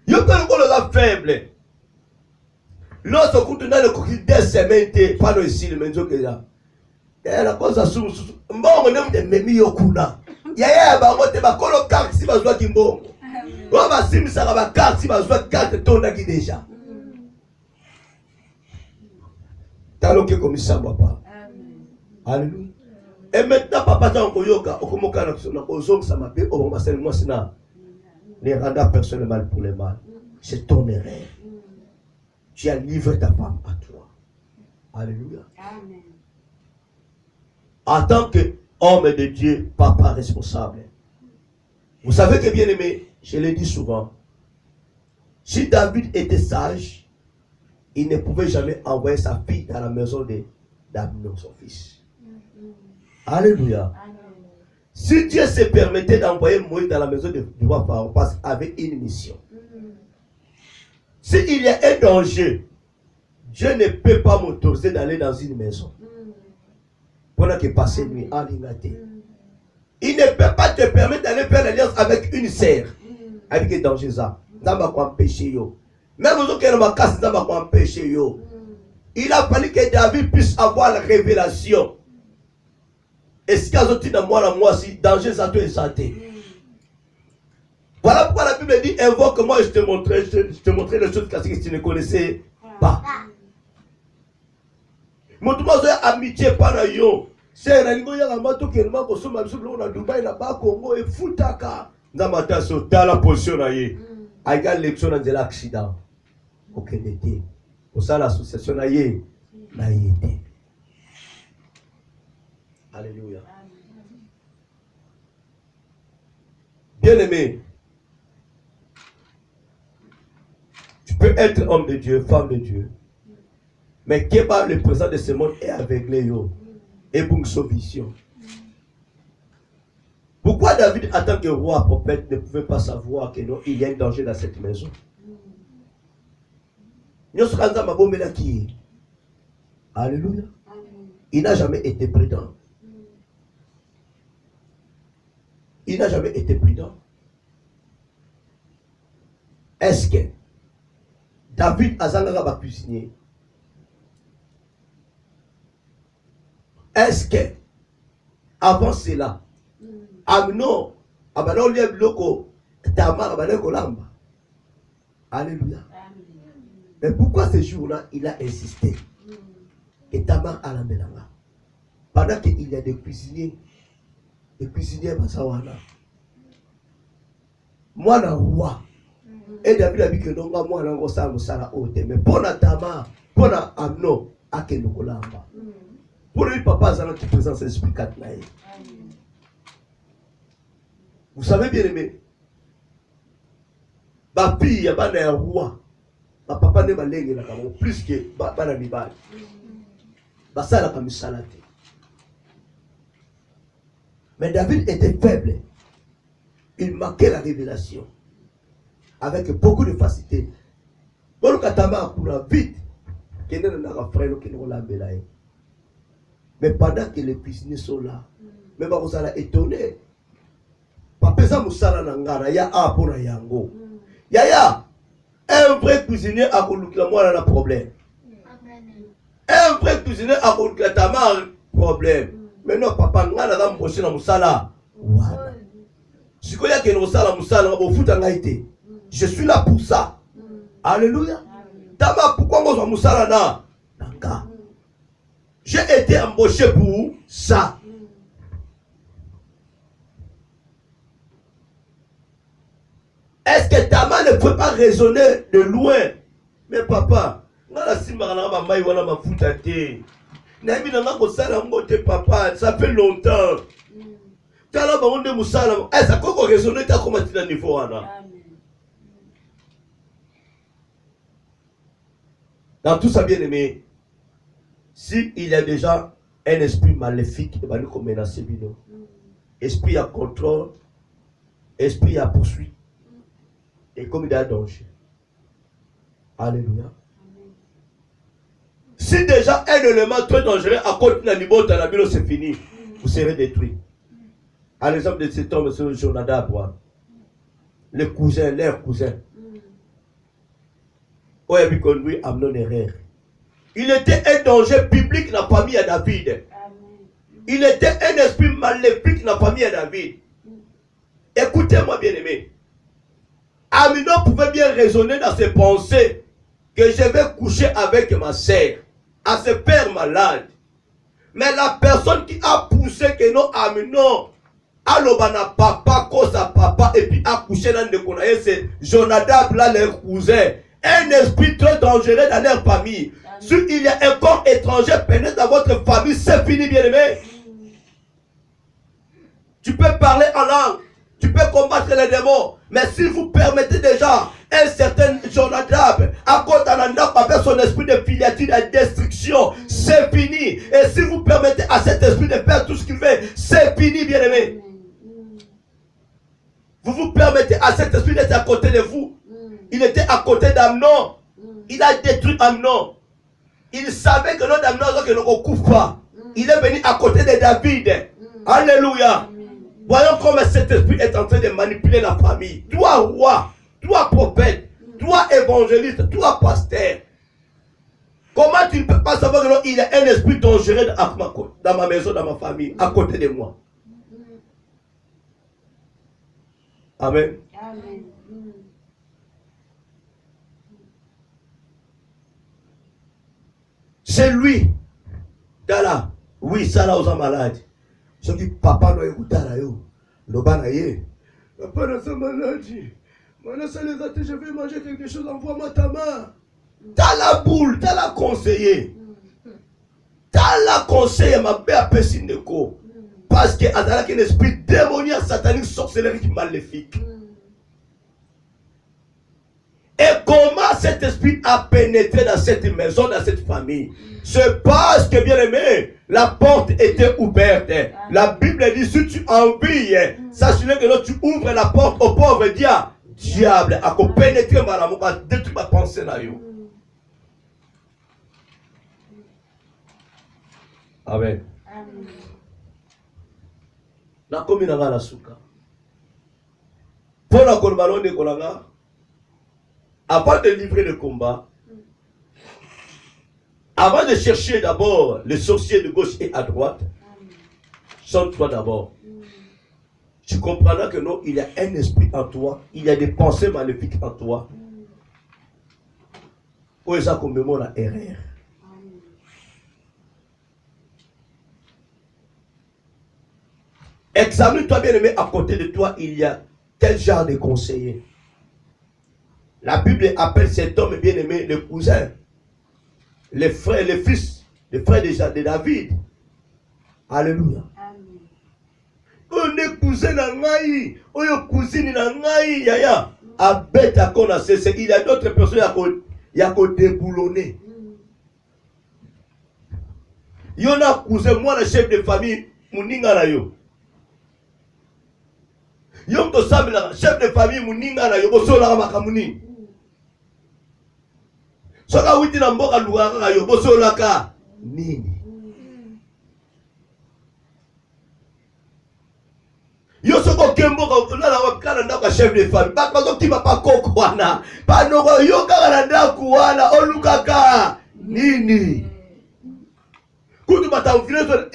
[SPEAKER 1] Yo ko la faible. Lorsque vous tenez le coquille des semaines, pas le ici, le menzo que là. Et la cause à sous. Mbongo ne me memi yokuna. Yaya ba mote ba kolo carte si ba zwa kimbongo. Wa ba sim sa ba carte si ba zwa carte tonda ki déjà. Taloke comme ça papa. Alléluia. Et maintenant papa ta okoyoka okomoka na sona ozong sa mabe o ba sel moi sina. Ne renda personne mal pour le mal. C'est ton erreur. Tu as livré ta femme à toi. Alléluia. Amen. En tant qu'homme de Dieu, papa responsable. Vous savez que bien aimé, je le dis souvent, si David était sage, il ne pouvait jamais envoyer sa fille dans la maison d'Amnon, son fils. Alléluia. Si Dieu se permettait d'envoyer Moïse dans la maison du roi Pharaon, parce qu'il avait une mission. S'il y a un danger, Dieu ne peut pas m'autoriser d'aller dans une maison. Pendant qu'il passe une nuit en Lingaté. Il ne peut pas te permettre d'aller faire l'alliance avec une sœur. Avec un danger ça. Dans ma péché yo. Même aux autres ma casse dans ma péché yo. Il a fallu que David puisse avoir la révélation. Est-ce qu'il y a d'autres dans moi si danger ça te est santé. Voilà pourquoi la Bible dit invoque-moi et je te montrerai les choses que tu ne connaissais pas. Mon amitié par yo. C'est un niveau ya mato kelma ko soma biso na Dubai na ba Congo e futaka. Nzamata so ta la position na ye. Aiga l'élection dans l'accident. OK d'été. Pour ça l'association na ye na yete. Alléluia. Bien-aimé, tu peux être homme de Dieu, femme de Dieu. Mais qui est le présent de ce monde est aveuglé yo. Et pour une vision. Pourquoi David, en tant que roi prophète, ne pouvait pas savoir qu'il y a un danger dans cette maison? Alléluia. Il n'a jamais été prudent. Il n'a jamais été prudent. Est-ce que David Azangara va cuisiner? Est-ce que avant cela, Amnon, Amnon lié bloko, Tamar, Amnon kolamba. Alléluia. Mais pourquoi ce jour-là, il a insisté? Et Tamar a la ménanga. Pendant qu'il y a des cuisiniers Basawana. Moi, na roi. Et David a dit que non, moi, na ngosa musala ote. Mais pour Tamar, pour Amnon, a que nous kolamba. Pour lui, papa, ça n'a pas présence explicative. Vous savez bien aimé, ma fille, elle est un roi. Ma papa n'est pas l'aigle, plus que ma mibale. Ça n'a pas mis salade. Mais David était faible. Il manquait la révélation. Avec beaucoup de facilité. Bon, quand Tamar court vite, qu'il n'y a pas de frère qui nous l'a embelé. Mais pendant que les cuisiniers sont là, même si vous allez étonner, papa ça musala nangara ya apona yango. Ya un vrai cuisinier a connu moi la problème. Un vrai cuisinier a connu Tamar problème. Mais non papa ngana za mboshi na musala. Si koya ke no sala musala bo futa ngaite. Je suis là pour ça. Alléluia. Tamar pourquoi moi musala na nanga? J'ai été embauché pour ça. Est-ce que Tamar ne peut pas raisonner de loin? Mais papa, papa, ça fait longtemps. Ça peut raisonner à niveau. Dans tout ça, bien aimé, s'il y a déjà un esprit maléfique, il va nous menacer. Esprit à contrôle, esprit à poursuite. Et comme il y a danger. Alléluia. Si déjà un élément très dangereux à côté de niveau de la Bible, c'est fini, vous serez détruit. À l'exemple de cet homme, c'est Jonadab, les cousins, leurs cousins. Oh, il a conduit Amnon erreur. Il était un danger public dans la famille à David. Il était un esprit maléfique dans la famille à David. Écoutez-moi, bien-aimé. Amnon pouvait bien raisonner dans ses pensées que je vais coucher avec ma sœur, à ce père malade. Mais la personne qui a poussé que non, Amnon, alobana papa, kosa papa, et puis a couché dans le konaïe, c'est Jonadab, là, leur cousin. Un esprit très dangereux dans leur famille. Si il y a un corps étranger pénètre dans votre famille, c'est fini, bien aimé. Tu peux parler en langue. Tu peux combattre les démons. Mais si vous permettez déjà un certain Jonadab à cause d'un avec son esprit de filiation et de destruction, c'est fini. Et si vous permettez à cet esprit de faire tout ce qu'il fait, c'est fini, bien-aimé. Vous permettez à cet esprit d'être à côté de vous. Il était à côté d'Amnon. Il a détruit Amnon. Il savait que notre Amnon ne recouvre pas. Il est venu à côté de David. Alléluia. Voyons comment cet esprit est en train de manipuler la famille. Toi, roi, toi, prophète, toi, évangéliste, toi, pasteur. Comment tu ne peux pas savoir qu'il y a un esprit dangereux dans ma maison, dans ma famille, à côté de moi? Amen. Amen. C'est lui. Dala. Oui, ça là aux malades. Ce qui papa doit écouter là, le banaye. Papa n'a pas maladie. Maintenant, ça les a dit, je vais manger quelque chose, envoie-moi ta main. T'as la boule, t'as la conseiller. T'as la conseiller, ma belle Pessineko. Parce qu'il y a un esprit démoniaque, satanique, sorcellerie, maléfique. Et comment cet esprit a pénétré dans cette maison, dans cette famille? C'est parce que, bien aimé, la porte était ouverte. La Bible dit, si tu envies, sache que tu ouvres la porte au pauvre diable, à pénétrer ma l'amour, à détruire ma pensée là. Amen. Na komi na la souka. Pour la kolbalon de kolanga, avant de livrer le combat, avant de chercher d'abord les sorciers de gauche et à droite, sonne-toi d'abord. Tu comprendras que non, il y a un esprit en toi, il y a des pensées maléfiques en toi. Où est-ce qu'on me met la erreur? Examine-toi bien aimé, à côté de toi, il y a quel genre de conseiller? La Bible appelle cet homme bien aimé le cousin, les frères, les fils, les frères de David. Alléluia. On est cousin d'Angaï, on est cousine d'Angaï, yaya. Abet à qu'on a cessé. Il y a d'autres personnes qui ont déboulonné. Il y en a cousin, moi le chef de famille, Mouninga na yo. Yom to sabila chef de famille Mouninga na yo, bosola makamuni. Soka witi na mboka luaka yo, bosola ka nini? Yo soko kembo ka na wakana ndaka chef de famille. Ba ko ki ba pa kokwana. Ba no yo ka na ndaku wana olukaka nini? Kudu bata mfilezo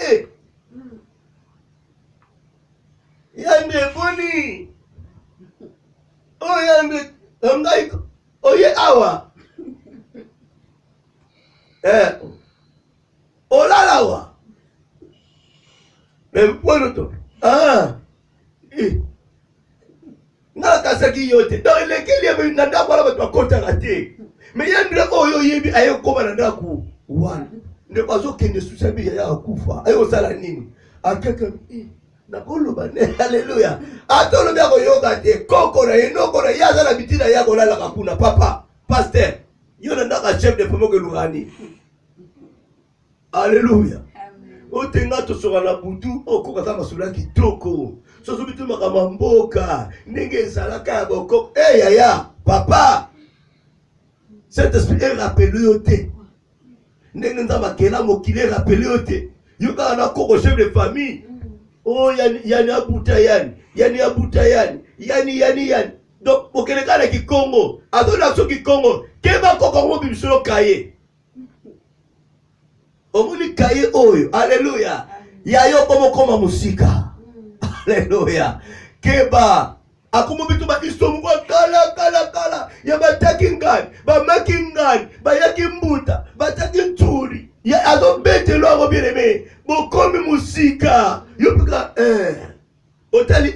[SPEAKER 1] yande boni. O yande ngai oye awa. Olalawa. Mais bueno to. Nga kasaki yote. Donc lesquels y a nanda kwa ba kota raté. Mais yandre oyo yebi ayo koma nanda ku. Wana. Ne pas okende susabi ya kufa. Ayo sala nini? Akeka na koloba ne haleluya. Atolo bya ko yoga te koko na enoko na yaza na bitina ya ko lala kakuna papa. Pasteur. Yo nanda ka chef de famille ke lugani. Alléluia. Otenga to sora na butu okoka masula kitoko. Soso bitu makamamboka ndenge salaka boko. Yaya, papa. Cet esprit est rappelé au thé. Ndenge nzamba kela mokile rappelé au thé. Yuka na koko chef de famille. Oh yani abuta yani. Yani abuta yani. Yani. Donc okeleka na Kikongo. Adona so Kikongo. Keba koko mo bibisolo kaye. Omuni kaye oyo. Alléluia. Yayo koma musika. Alléluia. Keba akumu bitu ba istomu kwa kala ya bataki ngani ba making ngani ba yaki mbuta bataki nturi ya azo bete lo bien aimé bokomi musika yopika otali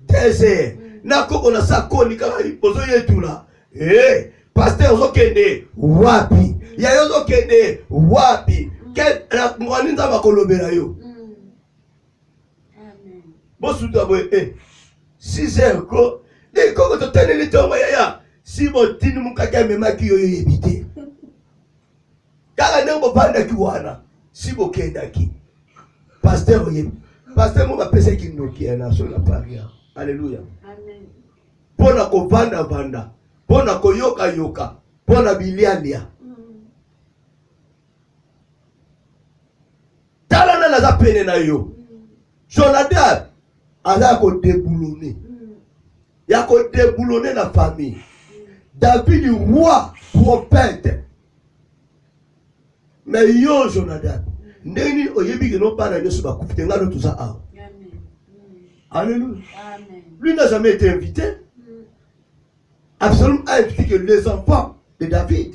[SPEAKER 1] désert na koko na sakoni kala bozo yetula pasteur ozokende wapi ya ozokende wapi ke na ngani nzaba kolobela yo. Bon, sous toi, 6 heures, quoi. Et quand tu as les temps, si mon tin mon kaka me maki yo yebité. Kala ne mo banda ki wana. Si bo kenda ki. Pasteur yeb. Pasteur mo ba pesa ki noki na so na paria. Alléluia. Amen. Pona ko vanda vanda. Pona ko yoka yoka. Pona biliania. Tala na za pene na yo. Jonathan ala ko déboulonner. Ya ko déboulonner la famille. David, roi, prophète. Mais yo, Jonathan, Neni oyebi que non pas la Dieu va couper tout ça. Alléluia. Lui n'a jamais été invité. Absolument invité que les enfants de David.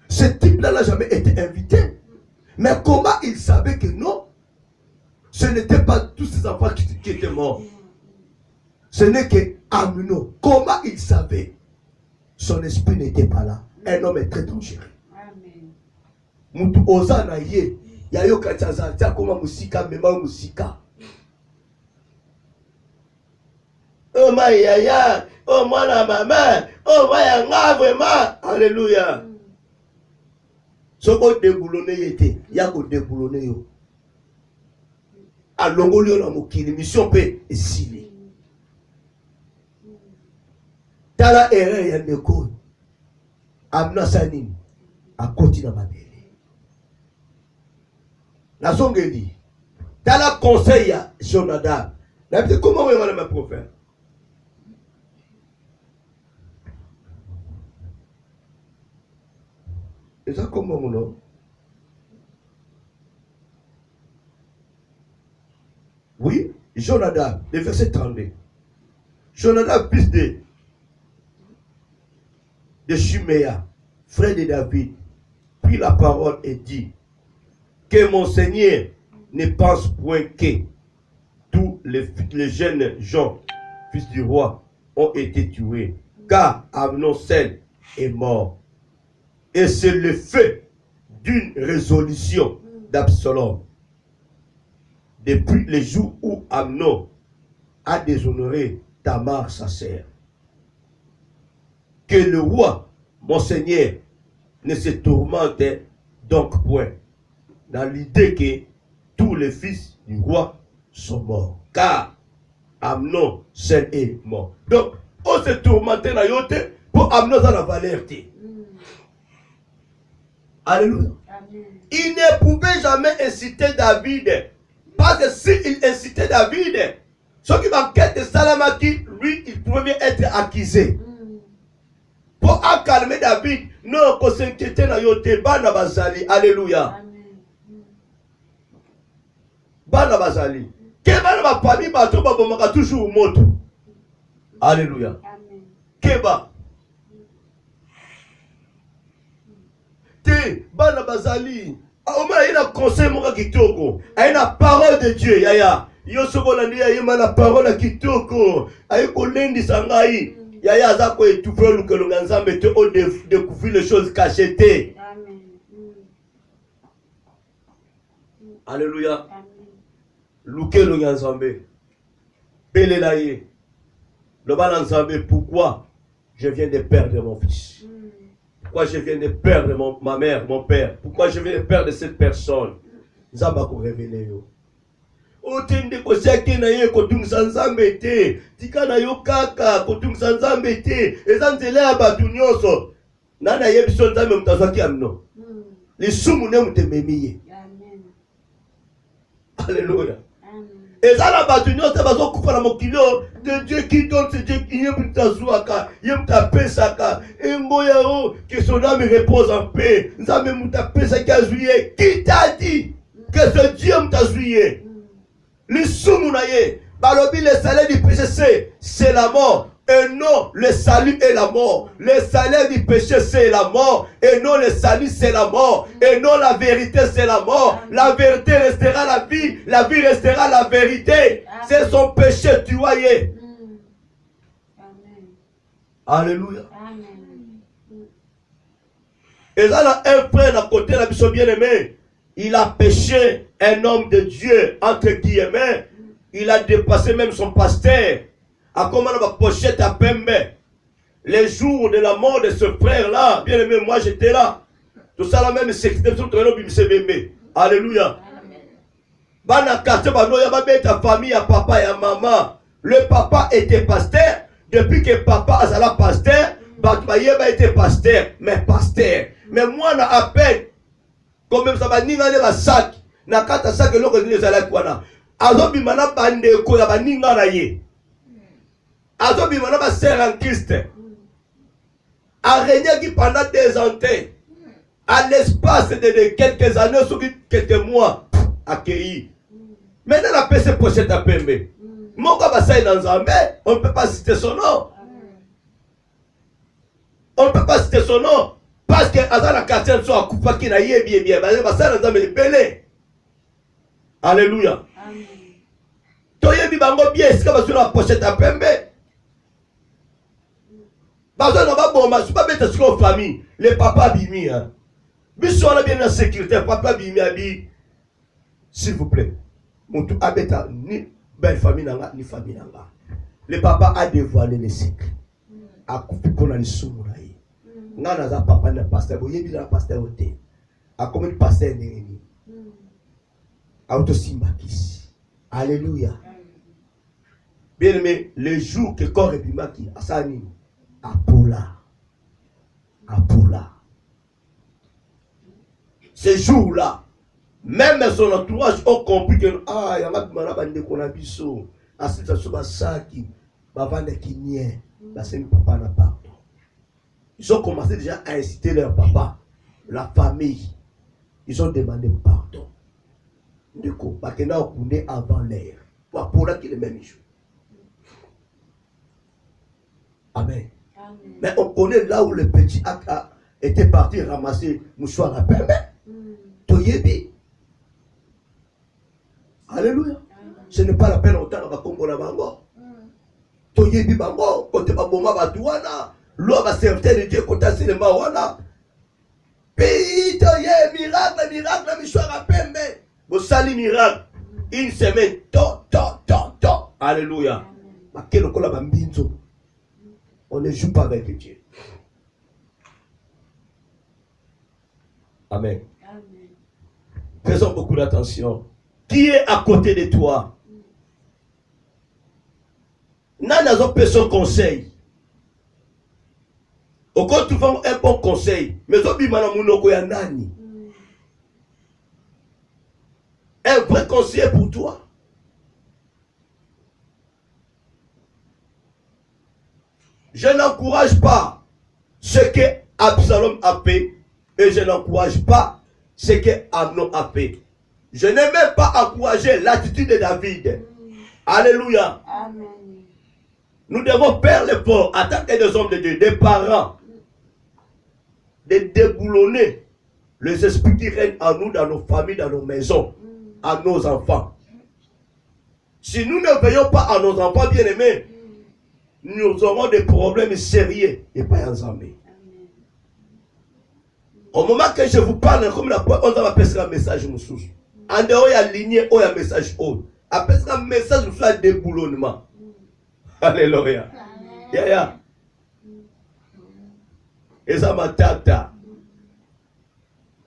[SPEAKER 1] Ce type-là n'a jamais été invité. Mais comment il savait que non? Ce n'étaient pas tous ces enfants qui étaient morts. Ce n'est que Amnon. Comment il savait? Son esprit n'était pas là. Un homme est très dangereux. Mutu ozana ye ya yo kachaza tia koma musika mema musika. Oh ma yaya, oh mwana mama, oh maya nga vraiment. Alléluia. Soko déboulonné yete, ya ko déboulonné yo. Alongoli yo na mokili mission pe esili. Tala erreur ya ndeko. Amna sanini akoti na mabele. La songeli. Tala conseil à Jonadab. Comment on va le prophète? Et ça comment on a? Oui, Jonadab, le verset 32. Jonadab, fils de Chiméa, frère de David, prit la parole et dit que mon Seigneur ne pense point que tous les jeunes gens, fils du roi, ont été tués, car Amnon seul est mort. Et c'est le fait d'une résolution d'Absalom. Depuis le jour où Amnon a déshonoré Tamar, sa sœur, que le roi, mon Seigneur, ne se tourmente donc point, dans l'idée que tous les fils du roi sont morts. Car Amnon seul est mort. Donc, on se tourmente dans yote pour Amnon dans la valeur. Alléluia. Amen. Il ne pouvait jamais inciter David. Parce que s'il incitait David, ce qui m'enquête de Salamaki, lui, il pouvait bien être accusé. Pour accalmer David, non, qu'on s'inquiétait dans yote, bana bazali. Alléluia. Bana bazali. Keba na famille bato babomaka toujours moto. Alléluia. Keba. Te bana bazali. Oma ina conseil moka kitoko. Aina parole de Dieu yaya. Yo sokola ndia yema na parole kitoko. Ayiko lendi sangai. Yaya zako étouffer lukelonga nzambe te o découvrir les choses cachées. Amen. Alléluia. Lukelonga nzambe. Belelaye. Le bal nzambe, pourquoi je viens de perdre mon fils? Pourquoi je viens de perdre ma mère, mon père? Pourquoi je viens de perdre cette personne? Nzamba ko révéler yo. Otende ko seki na ye ko tungisa nzambe te. Tika na yo kaka ko tungisa nzambe te. Ezanzela ya batu nyonso. Nana yebiso nzambe mutazaki amno. Lisumu ne mutememiye. Amen. Alléluia. Et ça la batu nyonso bazo kufa na mokilo de Dieu qui donne, c'est Dieu qui yem mutazouaka, yem tapesaka. Engoya o que son âme repose en paix. Nzambe mutapesa kazuye. Qui t'a dit que ce Dieu mutazouye? Le soumunaye, balobi le salaire du péché c'est la mort. Et non, le salut est la mort. Le salaire du péché c'est la mort. Et non, le salut c'est la mort. Et non, la vérité c'est la mort. La vérité restera la vie. La vie restera la vérité. C'est son péché, tu voyais. Alléluia. Et là, un frère à côté, la mission bien-aimée. Il a péché un homme de Dieu, entre guillemets, il a dépassé même son pasteur. À comment on va pochette à Pembe. Les jours de la mort de ce frère-là, bien aimé, moi j'étais là. Tout ça là même, c'est que alléluia. Bana quartier, ta famille, à papa et à maman. Le papa était pasteur. Depuis que papa a la pasteur, Batmayeba était pasteur. Mais pasteur. Mais moi, na à peine. Comme même ça va ninga le sac. Na kata sac l'eau que nous allons quoi. Azobi mana bande ko ya baninga na ye. Azobi mana ba sœur en Christ. A régné qui pendant des années. À l'espace de quelques années, sur quelques mois, accueilli. Maintenant, la paix se pochette à Pembe. Mon gars va sailler dans Zambé, on ne peut pas citer son nom. On ne peut pas citer son nom. Parce que dans la quartier, soit coupa qui n'a yé bien bien. Va sailler dans Zambé, belé. Alléluia. Toye bi bango bien, est-ce que va sur la pochette à Pembe? Parce que non va bon, je ne pas mettre sur la famille. Les papas bimi, hein. Biso on a bien la sécurité, papa bimi abi. S'il vous plaît. Mon tout habita ni belle famille nanga ni famille nanga. Le papa a dévoilé les secrets. A couper qu'on a les sous naï. Nga na papa na pasteur, boye bi na pasteur oté. A comme une pasteur neni. A auto simbakis. Alléluia. Bien aimé, le jour que corps et bimaki asani apola. Apola. Ce jour-là, même son entourage ont compris que ah, il y a un bande qu'on a biso, assis à ce saki, bavande qui nie, c'est papa n'a pas. Ils ont commencé déjà à inciter leur papa, la famille. Ils ont demandé pardon. Du coup, parce que là on est avant l'air. Pour là qu'il est même jour. Amen. Amen. Mais on connaît là où le petit a était parti ramasser mouchoir à Pembe. Toyebi. Alléluia. Ce n'est pas la peine autant à Congo la bango. Toyebi bango, côté baboma batouana, l'eau va servir de Dieu côté c'est le mawana. Pays toye miracle, mouchoir à Pembe. Vous sali miracle. Une semaine, to. Alléluia. Ma quel okola bambinzo. On ne joue pas avec Dieu. Amen. Amen. Faisons beaucoup d'attention. Qui est à côté de toi? N'a pas son conseil. Au cas où tu fais un bon conseil, mais un vrai conseiller pour toi. Je n'encourage pas ce que Absalom a fait et je n'encourage pas ce que Amnon a fait. Je n'ai même pas encouragé l'attitude de David. Alléluia. Amen. Nous devons faire l'effort en tant que des hommes de Dieu, des parents, de déboulonner les esprits qui règnent en nous, dans nos familles, dans nos maisons, à nos enfants. Si nous ne veillons pas à nos enfants bien-aimés, nous aurons des problèmes sérieux et pas ensemble. Au moment que je vous parle, comme la on va passer un message moussous. En dehors, il y a lignée, il y a un message haut. Après un message moussous à déboulonnement. Alléluia. Yaya. Et ça m'a tata.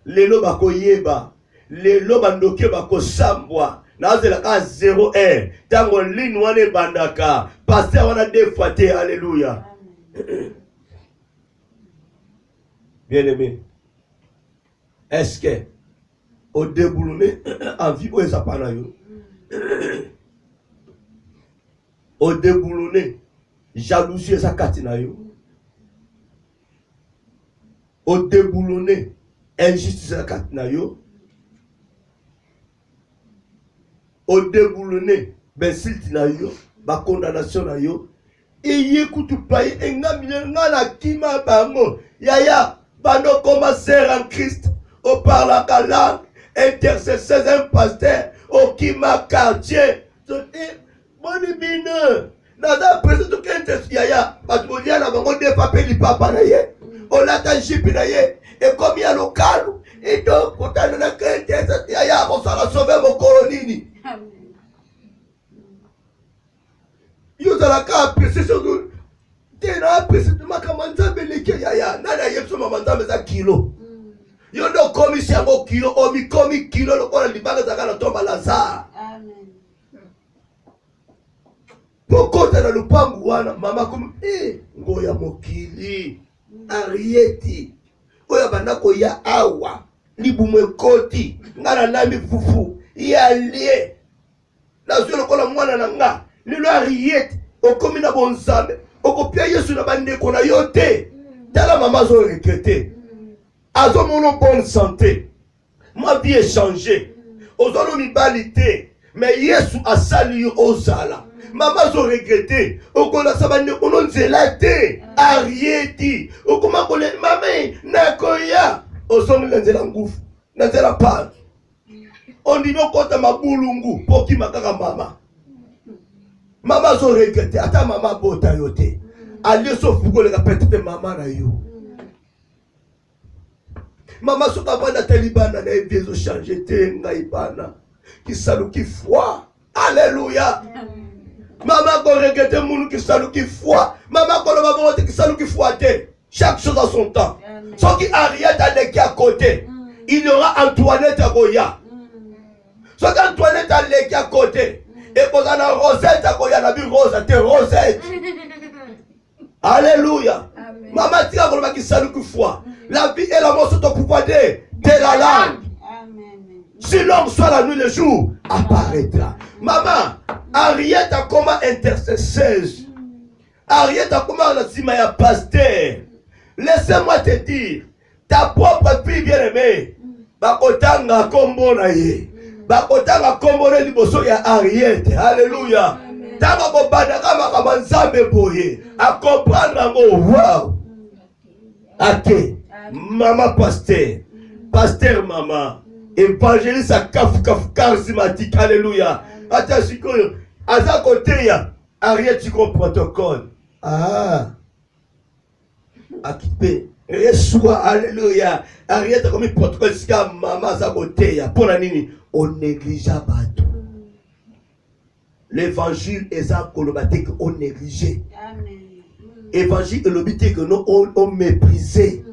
[SPEAKER 1] Les lots bako yeba. Les lots bandoke bako sambwa. Nazela ka 0-1. Tango ligne wane bandaka. Pasteur wana défaté. Alléluia. Bien aimé. Est-ce que au déboulonné en vie où ça pas au déboulonné jalousie ça katina yo. Au déboulonné injustice ça katina yo. Au déboulonné bensilti na yo, ba condamnation na yo. Et yekutu paye enga milanga na kima bango. Yaya bano commencer en Christ. Au parla langue, intercesseur, un pasteur, au kima quartier. Boni bine. Nada president kente yaya, batulia na bango de papeli papa na ye. O lata jipi na ye. Et comme il y a local, et donc quand on a kente yaya, on s'en a sauvé mon colonini. ozalaka apprécié surtout te na apprécié makambo nzambe eleki yaya nani ayebi so mama nzambe eza kilo yo nde okomisi yango kilo omikomi kilo lokola libanga ezalaka na tomba Lazare po kota na lupangu wana mama komi ngoya mokili Arieti oyo banda koya awa libumu ekoti nga na nami fufu yalie nazwi lokola mwana na nga lelo Arieti okomi na bonzambe okopia Yesu na bandeko na yo te tala mama azo regrete azomona bonne santé ma vie est changée ozolo mibali te mais Yesu asali yo ozala mama azo regrete okola sabande ononzela te Arieti okoma kole mame nakoya osongi nzela ngufu nzela pa ondino kota mabulungu poki makaka mama azo regrete ata mama bota yo te ali so fukoleka petite mama na yo mama soka bana talibana na vie zo changer te ngai bana kisaluki foi alléluia mama ko regrete munu kisaluki foi mama ko loba bonte kisaluki foi te chaque chose a son temps so ki Ariette aleki à côté il y aura Antoinette à Goya so ki Antoinette aleki à côté et kozana Rosette à Goya na bi Rose te Rosette alléluia mama tika ko loba kisaluki foi la vie et la mort sont au pouvoir de la langue. Si l'homme soit la nuit le jour, apparaîtra. Maman, Ariette a comment intercesseuse. Ariette a comment la simaya pasteur. Laissez-moi te dire, ta propre fille bien-aimée, bakotanga kombo na ye. Bakotanga kombo na liboso ya Ariette. Alléluia. Tanga ko badaka makama nzambe boye. A comprendre ngo wow. Ok. Maman pasteur maman, évangéliste à kaf charismatique, alléluia. Attention, à sa côté, Ariette protocole. Ah, Akipé, reçoit, alléluia. Ariette comme protocole, c'est que maman à sa côté, pour la nini, on néglige pas tout. L'évangile est un colomatique, on néglige. Évangile est l'obité que nous on méprisé.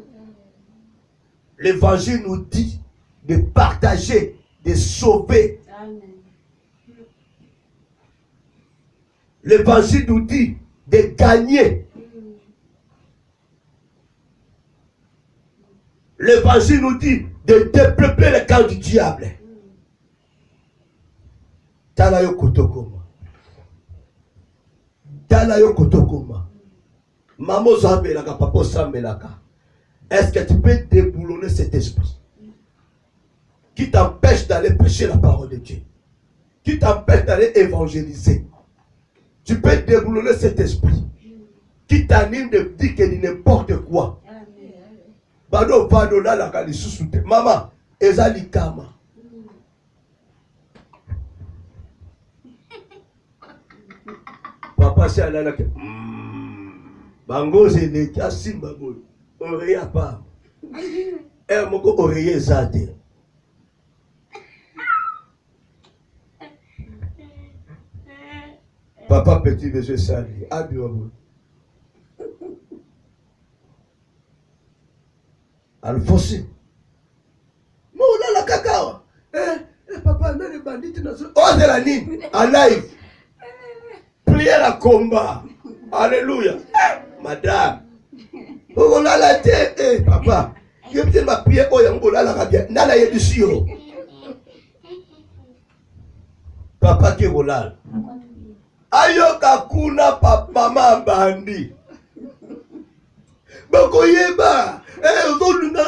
[SPEAKER 1] L'évangile nous dit de partager, de sauver. L'évangile nous dit de gagner. L'évangile nous dit de dépeupler les camps du diable. Talayo kotokoma. Talayo kotokoma. Maman zambelaka, papa zambelaka. Est-ce que tu peux déboulonner cet esprit qui t'empêche d'aller prêcher la parole de Dieu, qui t'empêche d'aller évangéliser? Tu peux déboulonner cet esprit qui t'anime de dire que n'importe quoi. Bado bado la la kali susute. Maman, ezali kama. Papa c'est à la bango c'est le kasimba boy. Oreille à part. Et mon oreille zate. Papa petit monsieur sali. Abio. Alphonse. Moula la cacao. Papa non les bandits na so. Oh de la nine. En live. Prière à combat. Alléluia. Madame. Oh là là te papa. Je me dis ma prière oh yango là la bien. Nala yebisio. Papa qui volal. Ayoka kuna papa mama bandi. Bako yeba. Ozolunga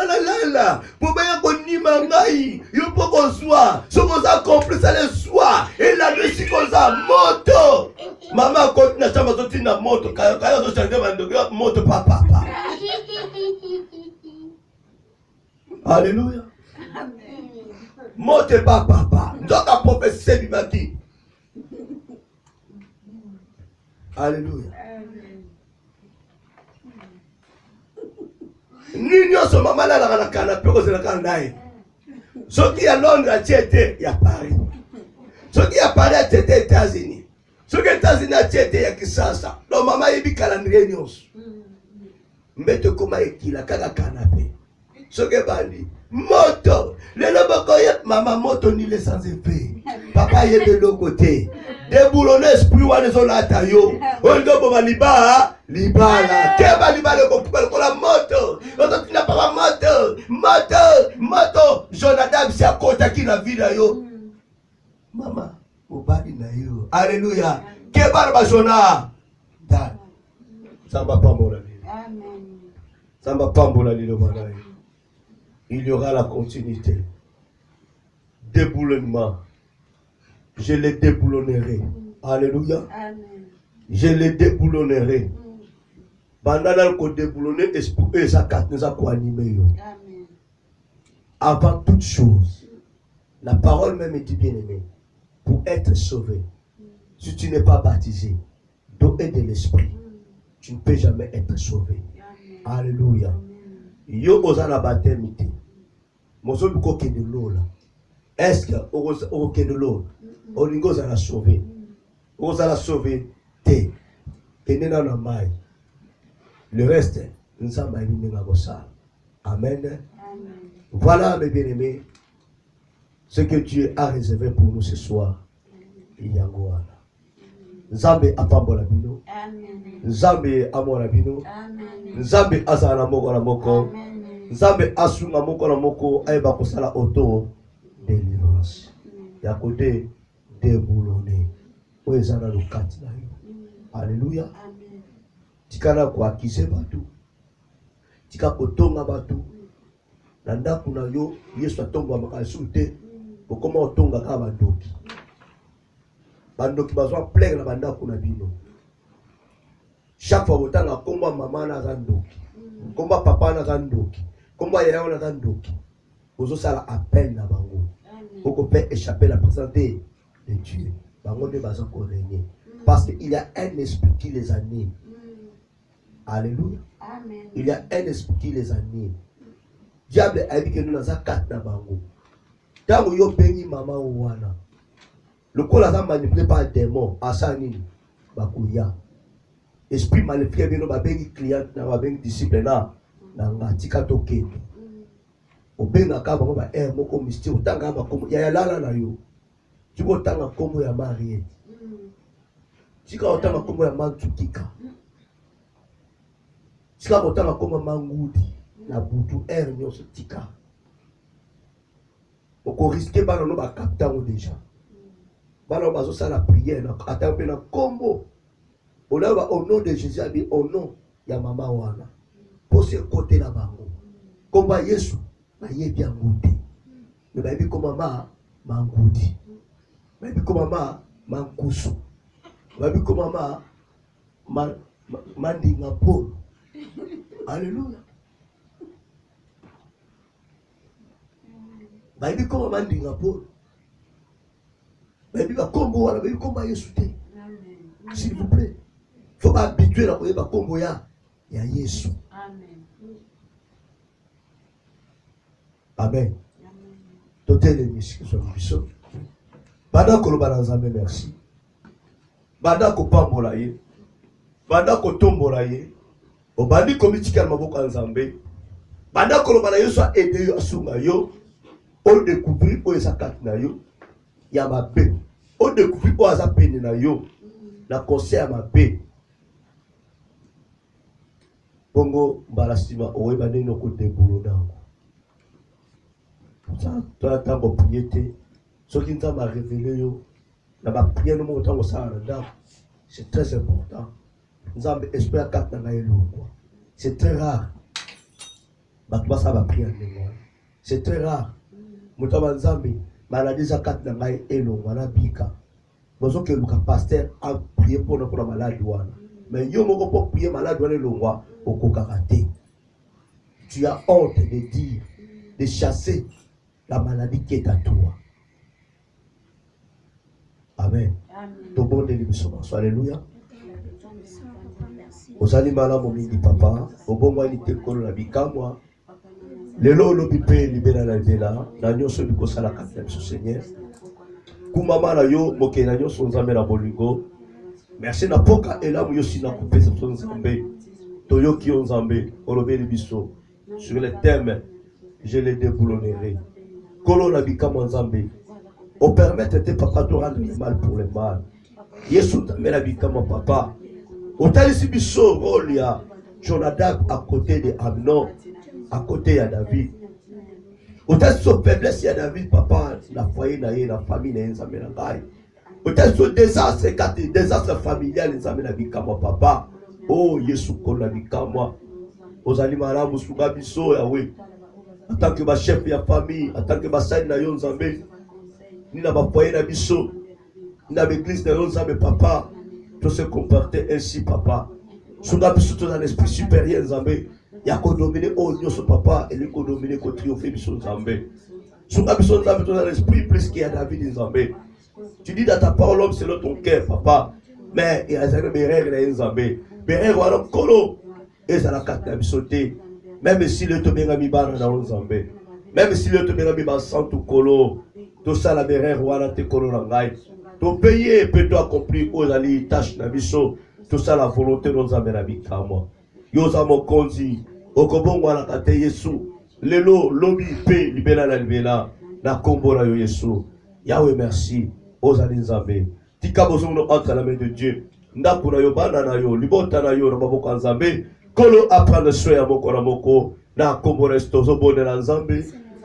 [SPEAKER 1] la. Poba konima ngai. Yo poko soir. Soko za complice le soir. Et la nuit si koza moto. Maman continue na chamba zoti na moto. Kaya zo change mandogo moto papa. Alléluia. Moto papa. Ndoka prophétie bimaki. Alléluia. Nini oso mama la na canapé ko zela kandaye. Soki ya Londres a tiete ya Paris. Soki ya Paris a tiete États-Unis. Ce que États-Unis a été ya kisasa. Donc maman yebi calendrier nyos. Mbete koma ekila kaka canapé. Ce que bandi moto. Le lobokoye maman moto ni le sans effet. Papa est de l'autre côté. Déboulonner esprit wana zolata yo. Ondo bo liba libala. Keba libala ko la moto. Oto tina papa moto. Jonathan si akota ki na vida yo. Mama obali na yo. Alléluia. Keba ba jona. Dan. Samba pambola li. Amen. Samba pambola li lo malai. Il y aura la continuité. Déboulonnement. Je les déboulonnerai. Alléluia. Amen. Je les déboulonnerai. Bandana ko déboulonner esprit et ça kat nous a ko animer yo. Amen. Avant toute chose, la parole même dit bien aimé, pour être sauvé, si tu n'es pas baptisé d'eau et de l'esprit, tu ne peux jamais être sauvé. Amen. Alléluia. Yo ozana baptême ité. Mozo luko ke de l'eau là. Est-ce que au ke de l'eau Olingo za la sauver. Oza la sauver te. Kenena na mai. Le reste, nous sommes alignés à vos salles. Amen. Voilà, mes bien-aimés, ce que Dieu a réservé pour nous ce soir. Yangoana. Nzambe apambola bino. Nzambe amora bino. Nzambe azala moko na moko. Nzambe asunga moko na moko ayeba kosala auto délivrance. Ya côté déboulonné. Oezana lokati na yo. Alléluia. Tikana kwa kise batu. Tika kotonga batu. Nanda kuna yo Yesu atonga makasute. Okoma otonga ka bandoki. Bandoki bazwa plaire na banda kuna bino. Chaque fois otanga komba mama na zandoki. Komba papa na zandoki. Komba yaya na zandoki. Ozo sala appel na bango. Oko peut échapper la présence de Dieu. Bango de baza ko régner. Parce qu'il y a un esprit qui les anime. Alléluia. Amen. Il y a un esprit qui les anime. Diable a dit que nous n'avons quatre na bango. Tant que yo bengi maman ouana. Le corps a manipulé par un démon. Asanini. Bakuya. Esprit maléfique bino ba bengi client na ba bengi disciple na ngatika toke. Obenga ka bango ba moko mystère tanga ba komo ya lala na yo. Tiko tanga komo ya Marie. Tika otanga komo ya Mantukika. Tika otanga komo Mangudi na butu nyoso tika. Oko risquer ba no ba capta déjà. Ba no ba zo sala prière na atampe na kombo. Olaba au nom de Jésus abi au nom ya mama wana. Pour ce côté la bango. Komba Yesu na yebi ngudi. Me ba bi ko mama mangudi. Ba bi ko mama mankusu. Ba bi ko mama mandinga Paul. Alléluia. Ba bi ko mama mandinga Paul. Ba bi ba kombo wala ba bi komba Yesu te. S'il vous plaît. Il faut pas habituer à koyeba kombo ya Yesu. Amen. Amen. Totel les miski so biso. Bada ko loba nzambe merci. Bada ko pambola ye. Bada ko tombola ye. Obandi komitika maboko nzambe. Bada ko loba na Yesu a aider yo asunga yo. O découvrir o esakati na yo. Ya mabe. O découvrir o azapene na yo. Na conseil mabe. Bongo balasima oyeba ndenge ko déboulonner. Ça toi tango prier ce qui nous a révélé yo na ba prier no montant au ça c'est très important. Nous avons espéré quatre na quoi. C'est très rare. Ba toi ça va prier ndenge. C'est très rare. Mutaba nzambe maladie za quatre na ngai elo wana bika. Bozo que le pasteur a prié pour la maladie wana. Mais yo moko pour prier malade wana longwa au karaté. Tu as honte de dire, de chasser la maladie qui est à toi. Amen. Tout bon de l'émission. Alléluia. Aux animaux mon mini papa, au bon mois de la bikamwa. Le lolo bipé libéra la vela, la nyoso du kosala katem Seigneur. Kumama na yo, moke na nyoso nzambe na bolingo. Merci na poka elamu yosi na coupé cette nzambe. Toyo ki nzambe, olobeli biso. Sur les thèmes, je les déboulonnerai. Kolo na bikama nzambe. On permet tes papa de rendre le mal pour le mal. Yesu tamela bikama papa. Otalisi biso rôle ya Jonadab à côté de Amnon, à côté de David. Otalisi so faiblesse ya David papa, la foyer na ye, la famille na ye nzambe na ngai. Otalisi so désastre familial nzambe na bikama papa. Oh Yesu kolo na bikama. Ozali malamu suka biso yawe. En tant que chef de la famille, en tant que bassin na yo nzambe. Ni na ba foyer na biso. Ni na l'église na yo nzambe papa. Tout se comporter ainsi, papa. Souda biso tout dans l'esprit supérieur, Nzambe. Ya ko dominer au Dieu, papa, et lui ko dominer ko triompher biso Nzambe. Souda biso Nzambe tout dans l'esprit plus qu'il y a David Nzambe. Tu dis dans ta parole, l'homme selon ton cœur, papa. Mais il y a des erreurs dans Nzambe. Mais erreurs voilà kolo. Et ça la carte na biso te. Même si le tobenga mi bana dans Nzambe. Même si le tobenga mi ba santu kolo. Tout ça la erreur voilà te kolo na ngai. Ton pays peut accomplir aux alliés tâches na biso. Tout ça la volonté de nos amis moi. Yosa mon konzi. Okobongo la kate Yesu. Lelo lobi pe libela la libela. Na kombo la yo Yesu. Yahweh merci. Aux alliés nzambe. Tika bozono entre la main de Dieu. Ndaku na yo bana na yo. Libota na yo na maboko nzambe. Kolo apprendre soin ya moko na moko. Na kombo restozo bonne na nzambe.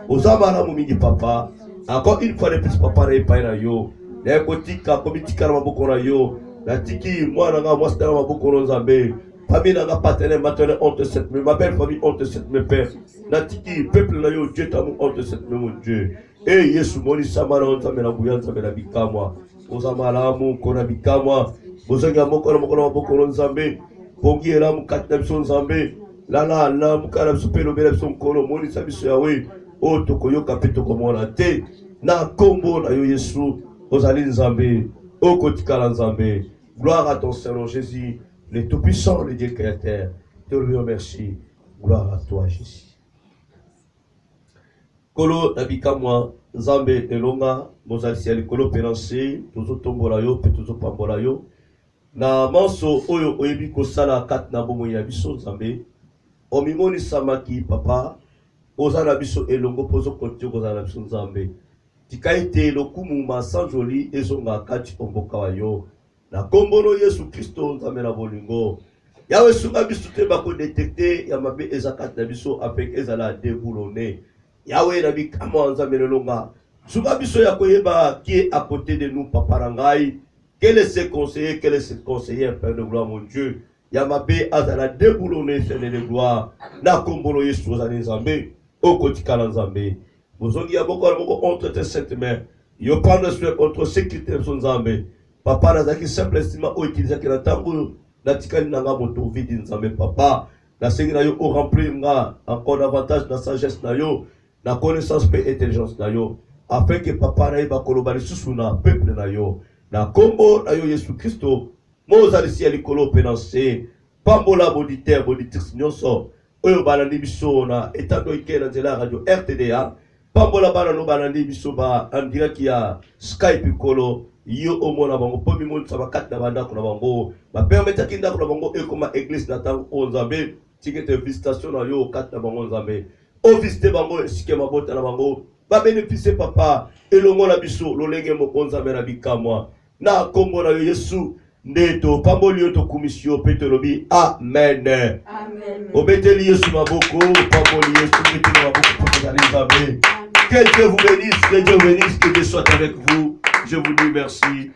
[SPEAKER 1] Ozama na mumigi papa. Encore une fois de plus papa na ipa na yo. Na kotika komitika na maboko na yo. Na tiki mwana nga mwasta na maboko na nzambe. Famille na nga partenaire maternel honte cette ma belle famille honte cette mes pères. Na tiki peuple na yo Dieu tamu honte cette mon Dieu. Eh Yesu moni samana nzambe na buya nzambe na bikamwa. Ozama lamu kona bikamwa. Bozanga moko na maboko na nzambe. Pongi elamu katina biso nzambe. Lala la mukala biso pelo bela biso nkolo moni sa biso yawe. O tokoyoka pe tokomona te. Na kombo na yo Yesu. Ozali nzambe, ô kotikala nzambe. Gloire à ton Seigneur Jésus, le Tout-Puissant, le Dieu Créateur. Te remercie. Gloire à toi Jésus. Kolo nabikamwa nzambe elonga mozalisi ya likolo penanse tozotombola yo pe tozopambola yo. Na manso oyo oyebi kosala kati na bomoi ya biso nzambe. Omimoni samaki papa. Ozala biso elongo pozo kontio kozala biso nzambe. Tikaite lokumu masanjoli ezonga kati omboka wa yo. Na kombono Yesu Kristo nzambe na bolingo. Yawe sunga biso te bako détecter ya mabe ezakati na biso avec ezala déboulonné. Yawe na bikamo nzambe longa. Sunga biso ya koyeba qui est à côté de nous papa rangai. Quel est ce conseiller, quel est ce conseiller Père de gloire mon Dieu. Ya mabe azala déboulonné Seigneur de gloire. Na kombono Yesu ozali nzambe. Okotikala nzambe. Bozongi ya boko entre tes saintes mains. Yo prendre soin contre sécurité de son nzambe. Papa nazaki simple estima o utiliser que na tango na tikali nanga moto vidi nzambe papa. Na sengi na yo o remplir nga encore davantage na sagesse na yo, na connaissance et intelligence na yo, afin que papa na ba koloba lisusu na peuple na yo. Na kombo na yo Yesu Kristo, mozali si alikolo penanse, pambola boditer boditrice nyonso. Oyo balandi biso na etando ike na nzela radio RTDA. Pambola bana no balandi biso ba en direct ya Skype kolo yo omona bango pomi mon sa bakati na banda ko na bango ba permettre kinda ko na bango e koma église na tango o nzambe tikete visitation na yo kati na bango nzambe o visiter bango sike mabota na bango ba bénéficier papa elongo na biso lolenge moko nzambe na bikamwa na kombo na yo Yesu ndeto pamboli yo to komisio petolobi amen amen obeteli Yesu maboko pamboli Yesu beteli maboko pour nzambe. Que Dieu vous bénisse, que Dieu bénisse, que Dieu soit avec vous. Je vous dis merci.